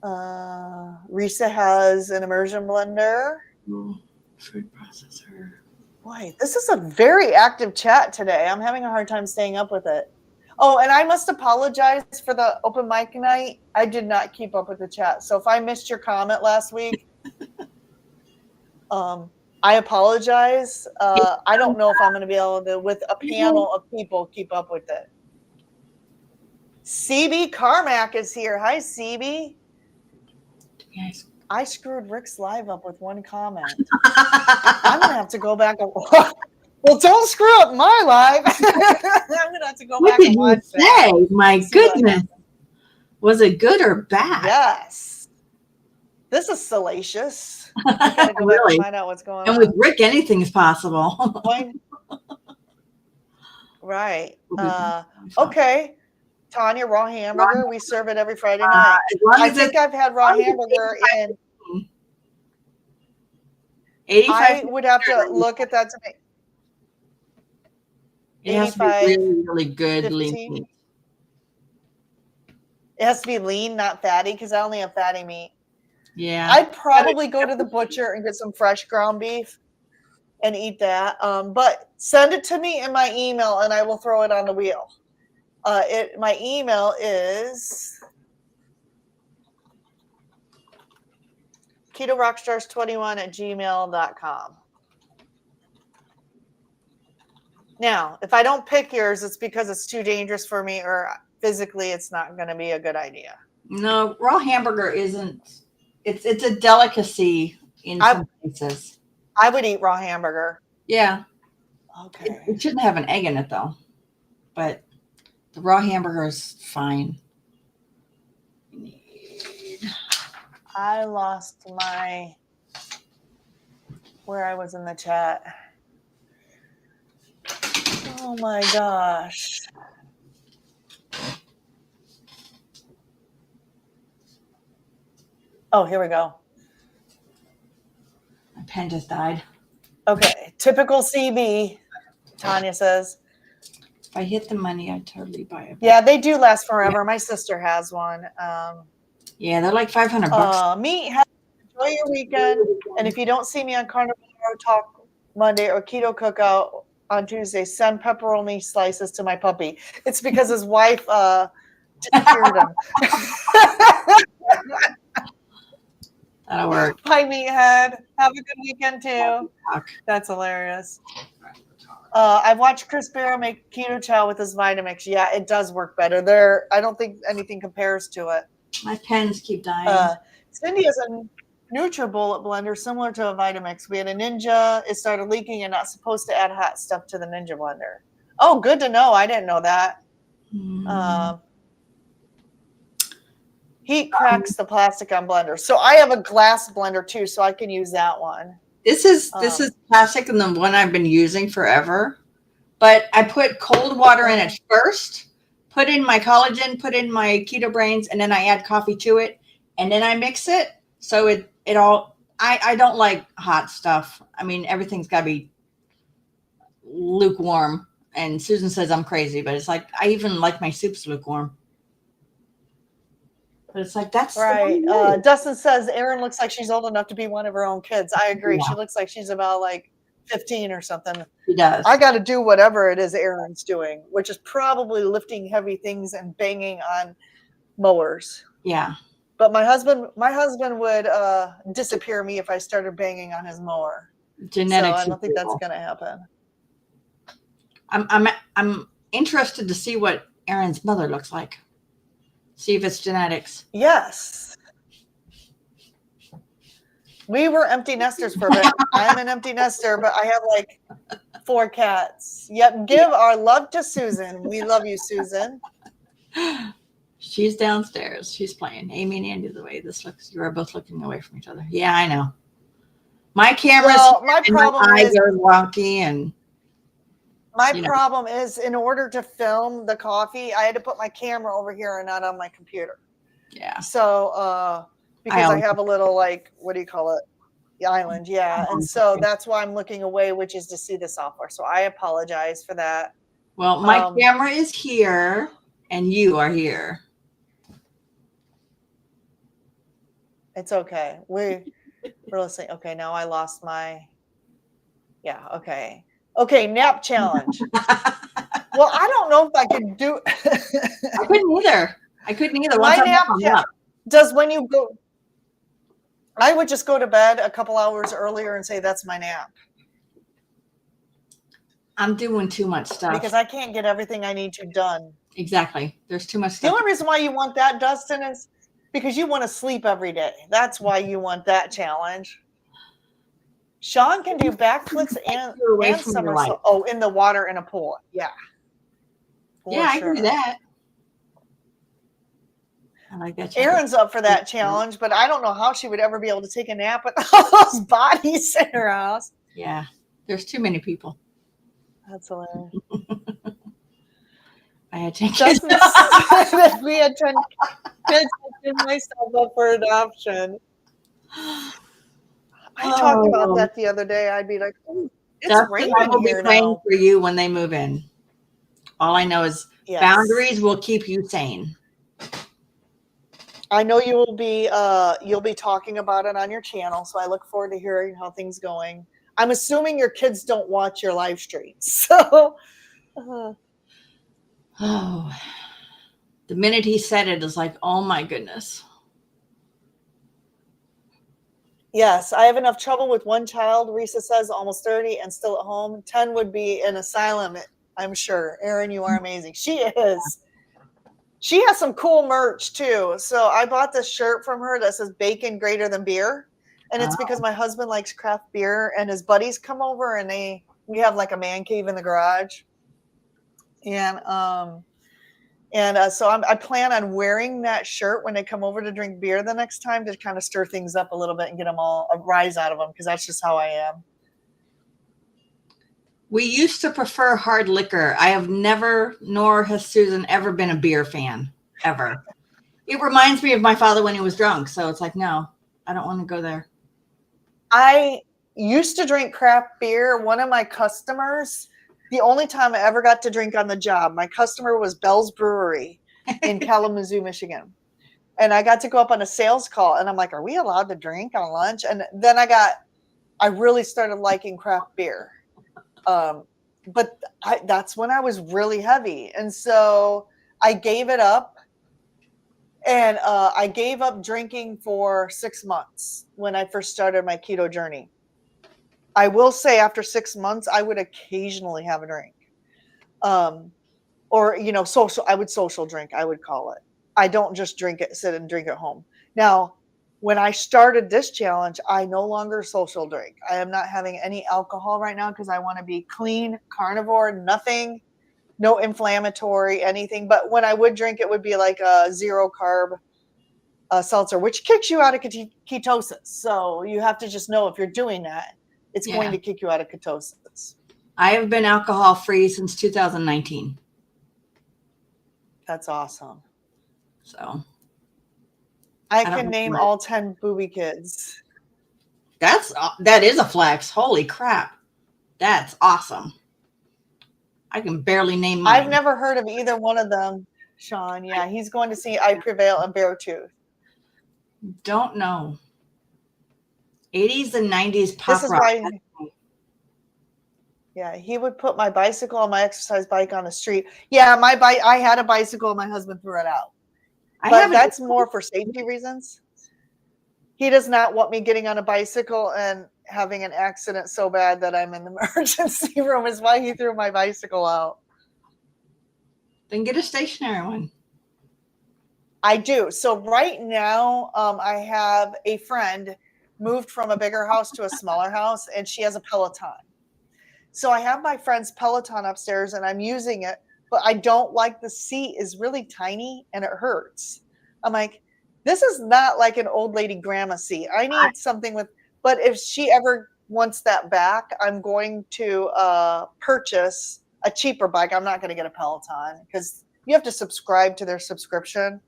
Risa has an immersion blender. Food processor. Boy, this is a very active chat today. I'm having a hard time staying up with it. Oh, and I must apologize for the open mic night. I did not keep up with the chat. So if I missed your comment last week, I apologize. I don't know if I'm going to be able to, with a panel of people, keep up with it. CB Carmack is here. Hi, CB. Yes. I screwed Rick's live up with one comment. I'm going to have to go back and well, don't screw up my live. I'm going to have to go back and watch that. My goodness. Was it good or bad? Yes. This is salacious. I got to go back and find out what's going on. And with Rick, anything is possible. Right. Okay. Tanya, raw hamburger. We serve it every Friday night. I think I've had raw hamburger in 85. I would have to look at that to make. It has to be really, really good 15. lean meat. It has to be lean, not fatty, because I only have fatty meat. Yeah. I'd probably go to the butcher and get some fresh ground beef and eat that. But send it to me in my email and I will throw it on the wheel. My email is ketorockstars21@gmail.com. Now, if I don't pick yours, it's because it's too dangerous for me or physically it's not going to be a good idea. No, raw hamburger isn't. It's a delicacy in some places. I would eat raw hamburger. Yeah. Okay. It shouldn't have an egg in it though. But the raw hamburger is fine. I lost where I was in the chat. Oh my gosh. Oh, here we go. My pen just died. Okay. Typical CB, Tanya says. If I hit the money, I'd totally buy it. Yeah, they do last forever. My sister has one. Yeah, they're like $500. Enjoy your weekend. And if you don't see me on Carnivore Talk Monday or Keto Cookout on Tuesday, send pepperoni slices to my puppy. It's because his wife disappeared him. That'll work. Bye, Meathead. Have a good weekend too. That's hilarious. I've watched Chris Barrow make keto chow with his Vitamix. Yeah, it does work better. I don't think anything compares to it. My pens keep dying. Cindy has a NutriBullet blender similar to a Vitamix. We had a Ninja. It started leaking. You're not supposed to add hot stuff to the Ninja blender. Oh, good to know. I didn't know that. Heat cracks the plastic on blender. So I have a glass blender too, so I can use that one. This is plastic and the one I've been using forever. But I put cold water in it first, put in my collagen, put in my keto brains, and then I add coffee to it, and then I mix it. So it all. I don't like hot stuff. I mean, everything's got to be lukewarm. And Susan says I'm crazy, but it's like I even like my soups lukewarm. But it's like that's right. Dustin says Erin looks like she's old enough to be one of her own kids. I agree. Yeah. She looks like she's about like 15 or something. She does. I got to do whatever it is Erin's doing, which is probably lifting heavy things and banging on mowers. Yeah. But my husband would disappear me if I started banging on his mower. Genetics. So I don't think that's cool. going to happen. I'm interested to see what Erin's mother looks like. See if it's genetics. Yes. We were empty nesters for a bit. I'm an empty nester, but I have like 4 cats. Yep. Give our love to Susan. We love you, Susan. She's downstairs. She's playing. Amy and Andy, the way this looks, you are both looking away from each other. Yeah, I know. My camera's my problem my eyes is are wonky, and my problem is in order to film the coffee, I had to put my camera over here and not on my computer. Yeah. So because I have a little like, what do you call it? The island, yeah. And so that's why I'm looking away, which is to see the software. So I apologize for that. Well, my camera is here and you are here. It's okay. We're listening. Okay, now I lost my, yeah, okay. Okay, nap challenge. Well, I don't know if I could do. I couldn't either. My nap challenge does when you go. I would just go to bed a couple hours earlier and say that's my nap. I'm doing too much stuff. Because I can't get everything I need to done. Exactly. There's too much stuff. The only reason why you want that, Dustin, is because you want to sleep every day. That's why you want that challenge. Sean can do backflips and somersaults. Oh, in the water in a pool. Yeah. Yeah, I can do that. I like that. Erin's up for that challenge, but I don't know how she would ever be able to take a nap with all those bodies in her house. Yeah, there's too many people. That's hilarious. I had 10 kids. If we had 10 kids, I did myself up for adoption. I talked about that the other day. I'd be like, oh, it's raining I will here be praying now. for you when they move in. All I know is boundaries will keep you sane. I know you'll be talking about it on your channel, so I look forward to hearing how things going. I'm assuming your kids don't watch your live streams, so. Oh, the minute he said it is like, oh my goodness. Yes, I have enough trouble with one child. Risa says almost 30 and still at home. 10 would be in asylum, I'm sure. Erin, you are amazing. She is. She has some cool merch too. So I bought this shirt from her that says bacon greater than beer. And it's because my husband likes craft beer and his buddies come over and we have like a man cave in the garage. And so I plan on wearing that shirt when they come over to drink beer the next time to kind of stir things up a little bit and get them all a rise out of them because that's just how I am. We used to prefer hard liquor. I have never, nor has Susan, ever been a beer fan, ever. It reminds me of my father when he was drunk. So it's like, no, I don't want to go there. I used to drink craft beer. One of my customers, the only time I ever got to drink on the job, my customer was Bell's Brewery in Kalamazoo, Michigan. And I got to go up on a sales call and I'm like, are we allowed to drink on lunch? And then I really started liking craft beer. But that's when I was really heavy. And so I gave it up. And I gave up drinking for 6 months when I first started my keto journey. I will say after 6 months, I would occasionally have a drink. Or, I would social drink, I would call it. I don't just sit and drink at home. Now, when I started this challenge, I no longer social drink. I am not having any alcohol right now because I want to be clean, carnivore, nothing, no inflammatory, anything. But when I would drink, it would be like a 0 carb seltzer, which kicks you out of ketosis. So you have to just know if you're doing that, it's going to kick you out of ketosis. I have been alcohol free since 2019. That's awesome. So I can name all 10 booby kids. That is a flex. Holy crap. That's awesome. I can barely name mine. I've never heard of either one of them, Sean. Yeah, he's going to see I Prevail and Beartooth. Don't know. 80s and 90s pop rock. Yeah, he would put my bicycle on my exercise bike on the street. Yeah, my bike. I had a bicycle. My husband threw it out. But that's more for safety reasons. He does not want me getting on a bicycle and having an accident so bad that I'm in the emergency room is why he threw my bicycle out. Then get a stationary one. I do. So right now, I have a friend moved from a bigger house to a smaller house, and she has a Peloton. So I have my friend's Peloton upstairs, and I'm using it, but I don't like the seat is really tiny and it hurts. I'm like, this is not like an old lady grandma seat. I need something with, but if she ever wants that back, I'm going to purchase a cheaper bike. I'm not going to get a Peloton because you have to subscribe to their subscription.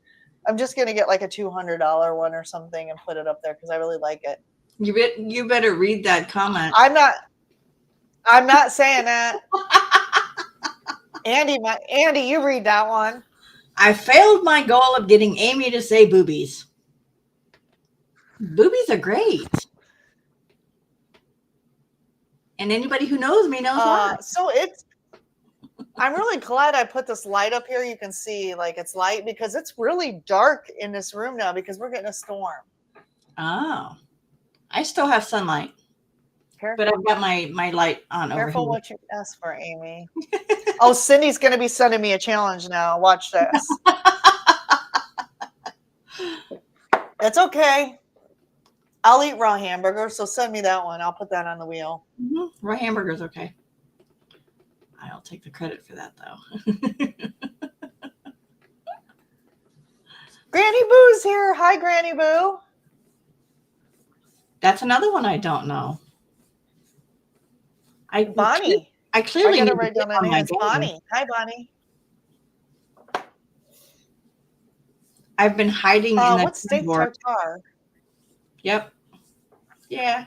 I'm just going to get like a $200 one or something and put it up there because I really like it. You better read that comment. I'm not saying that. Andy, you read that one. I failed my goal of getting Amy to say boobies. Boobies are great. And anybody who knows me knows why. So I'm really glad I put this light up here. You can see like it's light because it's really dark in this room now because we're getting a storm. Oh, I still have sunlight. Careful. But I've got my light on over here. Careful what you ask for, Amy. Oh, Cindy's going to be sending me a challenge now. Watch this. That's okay. I'll eat raw hamburger, so send me that one. I'll put that on the wheel. Mm-hmm. Raw hamburger's okay. I don't take the credit for that, though. Granny Boo's here. Hi, Granny Boo. That's another one I don't know. Bonnie. I clearly I got to write down my name. It's Bonnie. Hi, Bonnie. I've been hiding in the what's steak tartare? Yep. Yeah.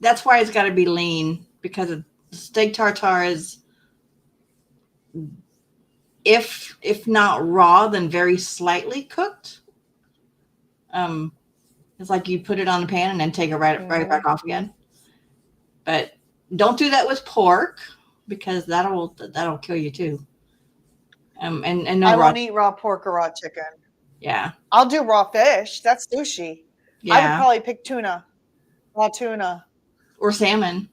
That's why it's got to be lean because steak tartare is, if not raw, then very slightly cooked. It's like you put it on the pan and then take it right back off again. But don't do that with pork because that'll kill you too. And no I won't eat raw pork or raw chicken. Yeah. I'll do raw fish. That's sushi. Yeah. I would probably pick tuna. Raw tuna. Or salmon.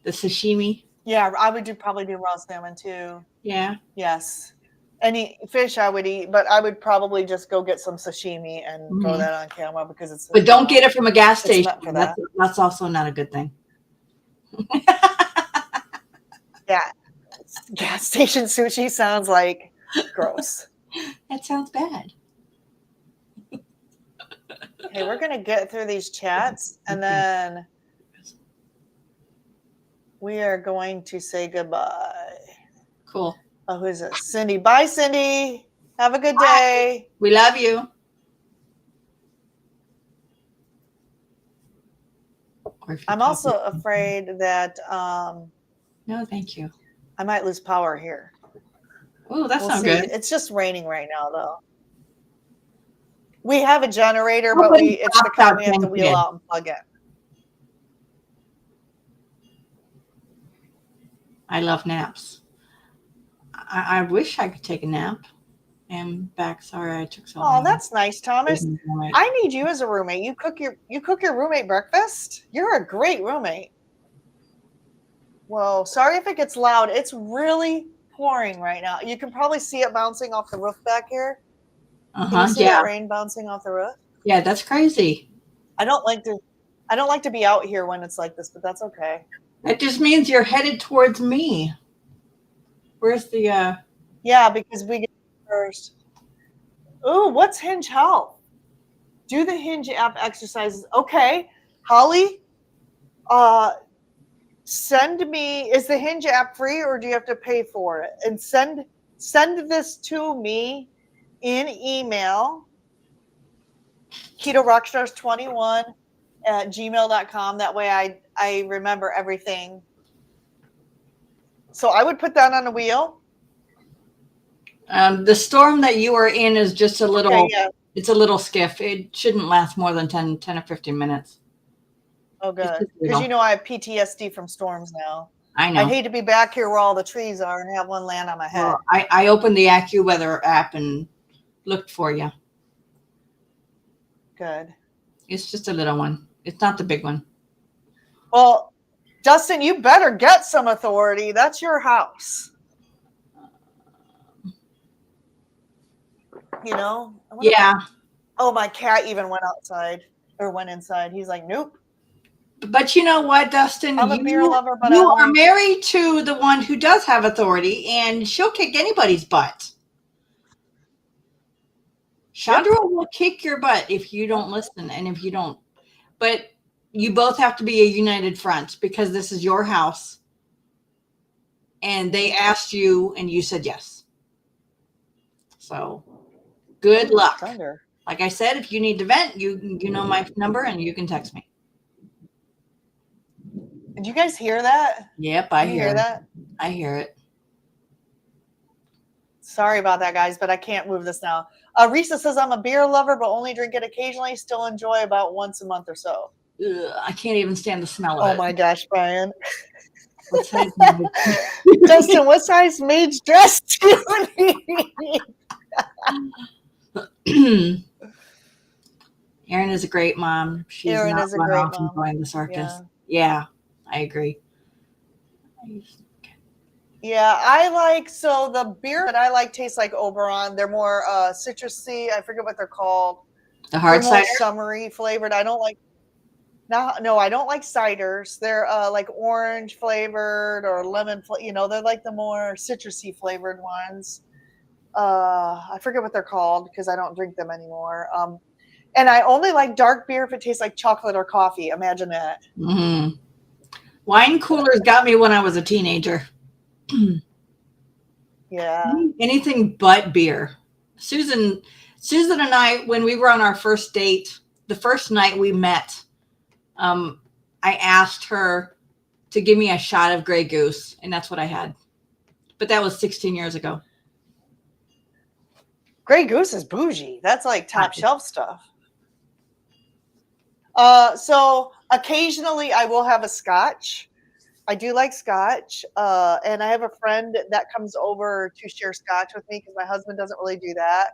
The sashimi. Yeah, I would probably do raw salmon too. Yeah. Yes. Any fish I would eat, but I would probably just go get some sashimi and throw that on camera because it's. But don't get it from a gas station. That. That's also not a good thing. Yeah. Gas station sushi sounds like gross. That sounds bad. Okay, we're going to get through these chats and then we are going to say goodbye. Cool. Oh, who is it? Cindy. Bye, Cindy. Have a good day. We love you. I'm also afraid that no, thank you. I might lose power here. Oh, that sounds good. It's just raining right now, though. We have a generator, but it's the kind we have to wheel out and plug in. I love naps. I wish I could take a nap. I'm back. Sorry, I took so long. Oh, that's nice, Thomas. I need you as a roommate. You cook your roommate breakfast? You're a great roommate. Whoa, sorry if it gets loud. It's really pouring right now. You can probably see it bouncing off the roof back here. Can you see that rain bouncing off the roof? Yeah, that's crazy. I don't like to be out here when it's like this, but that's okay. That just means you're headed towards me. Where's the Yeah, because we get first. Ooh, what's Hinge Health? Do the Hinge app exercises. Okay. Holly, send me, is the Hinge app free or do you have to pay for it? And send this to me in email, KetoRockstars21@gmail.com. That way I remember everything. So I would put that on the wheel. The storm that you are in is just a little, it's a little skiff. It shouldn't last more than 10 or 15 minutes. Oh, good. Because I have PTSD from storms now. I know. I hate to be back here where all the trees are and have one land on my head. Well, I opened the AccuWeather app and looked for you. Good. It's just a little one. It's not the big one. Well, Dustin, you better get some authority. That's your house. You know? Yeah. Oh, my cat even went outside or went inside. He's like, nope. But you know what, Dustin? I'm a beer lover, but you are married to the one who does have authority, and she'll kick anybody's butt. Chandra will kick your butt if you don't listen and if you don't. But you both have to be a united front because this is your house. And they asked you, and you said yes. So good luck. Thunder. Like I said, if you need to vent, you know my number, and you can text me. Did you guys hear that? Yep, I hear that. I hear it. Sorry about that, guys, but I can't move this now. Risa says, I'm a beer lover, but only drink it occasionally. Still enjoy about once a month or so. Ugh, I can't even stand the smell of it. Oh, my gosh, Brian. What size Dustin, what size maid's dress do you need? Erin is a great mom. She's Erin not is a run great off mom. and join the circus. Yeah, I agree. Yeah, I like, so the beer that I like tastes like Oberon. They're more citrusy. I forget what they're called. The hard They're more cider? summery flavored. I don't like, no, I don't like ciders. They're like orange flavored or lemon, you know, they're like the more citrusy flavored ones. I forget what they're called because I don't drink them anymore. And I only like dark beer if it tastes like chocolate or coffee. Imagine that. Mm-hmm. Wine coolers got me when I was a teenager. Yeah. Anything but beer. Susan and I, when we were on our first date, the first night we met, I asked her to give me a shot of Grey Goose, and that's what I had. But that was 16 years ago. Grey Goose is bougie. That's like top shelf stuff. So occasionally I will have a scotch. I do like scotch. And I have a friend that comes over to share scotch with me because my husband doesn't really do that.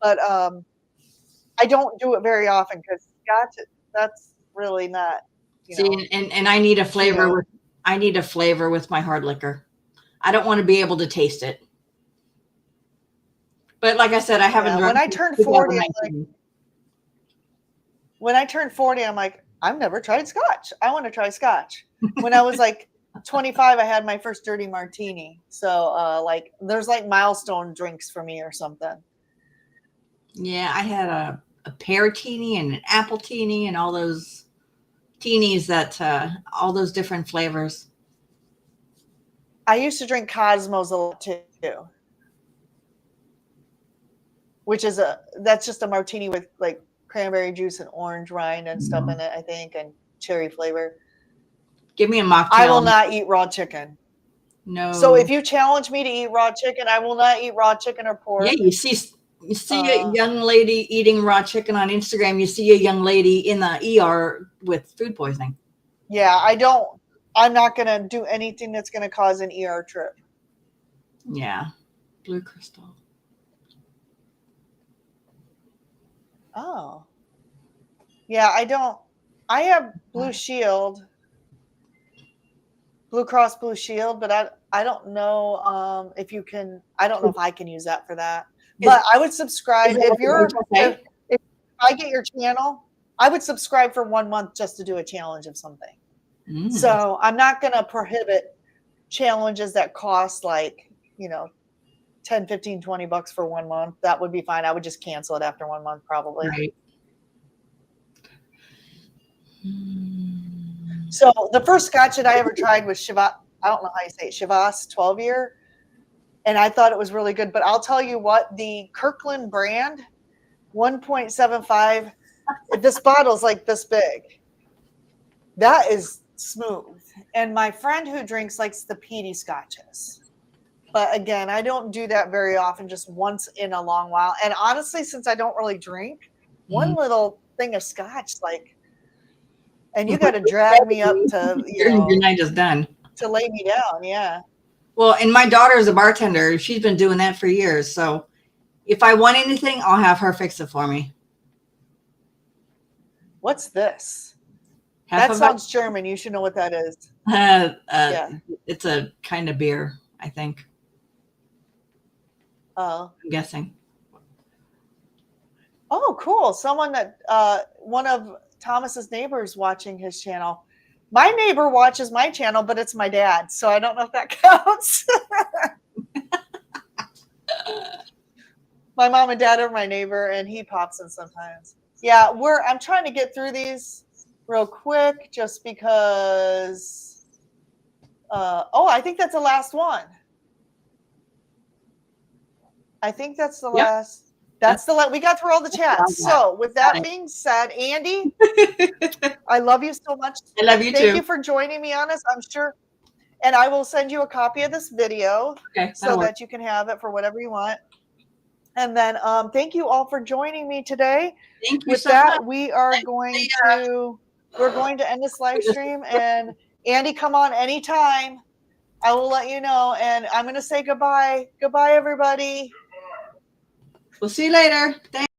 But I don't do it very often because scotch, that's really not, you know. And I need a flavor I need a flavor with my hard liquor. I don't want to be able to taste it. But like I said, I haven't drunk. When I turned 40, I'm like, I've never tried scotch. I want to try scotch. When I was like 25, I had my first dirty martini. So like there's like milestone drinks for me or something. Yeah, I had a pear-tini and an apple-tini and all those teenies that all those different flavors. I used to drink Cosmos a lot too, which is that's just a martini with like cranberry juice and orange rind and stuff in it, I think, and cherry flavor. Give me a mocktail. I will not eat raw chicken. No. So if you challenge me to eat raw chicken, I will not eat raw chicken or pork. Yeah, you see a young lady eating raw chicken on Instagram. You see a young lady in the ER with food poisoning. Yeah, I'm not going to do anything that's going to cause an ER trip. Yeah. Blue Crystal. Oh. Yeah, I have Blue Shield, Blue Cross Blue Shield, but I don't know if you can, I don't know if I can use that for that. But I would subscribe if I get your channel, I would subscribe for 1 month just to do a challenge of something. So I'm not going to prohibit challenges that cost like, you know, 10, 15, 20 bucks for 1 month. That would be fine. I would just cancel it after 1 month probably. Right. So the first scotch that I ever tried was Chivas. I don't know how you say it, Chivas 12-year. And I thought it was really good. But I'll tell you what, the Kirkland brand, 1.75, this bottle's like this big. That is smooth. And my friend who drinks likes the peaty scotches. But again, I don't do that very often, just once in a long while. And honestly, since I don't really drink, one little thing of scotch, like, and you got to drag me up to, your night is done. To lay me down, yeah. Well, and my daughter is a bartender. She's been doing that for years. So if I want anything, I'll have her fix it for me. What's this? Half That of sounds German. You should know what that is. yeah. It's a kind of beer, I think. Oh. I'm guessing. Oh, cool. Someone that one of Thomas's neighbors watching his channel. My neighbor watches my channel, but it's my dad, so I don't know if that counts. My mom and dad are my neighbor, and he pops in sometimes. Yeah, I'm trying to get through these real quick just because. I think that's the last one. I think that's the last. That's the last. We got through all the chats. So with that being said, Andy, I love you so much. I love you too. Thank you for joining me on this. I'm sure, and I will send you a copy of this video so that you can have it for whatever you want. And then thank you all for joining me today. Thank you with so that, much. we're going to end this live stream. And Andy, come on anytime. I will let you know. And I'm going to say goodbye. Goodbye, everybody. We'll see you later. Thanks.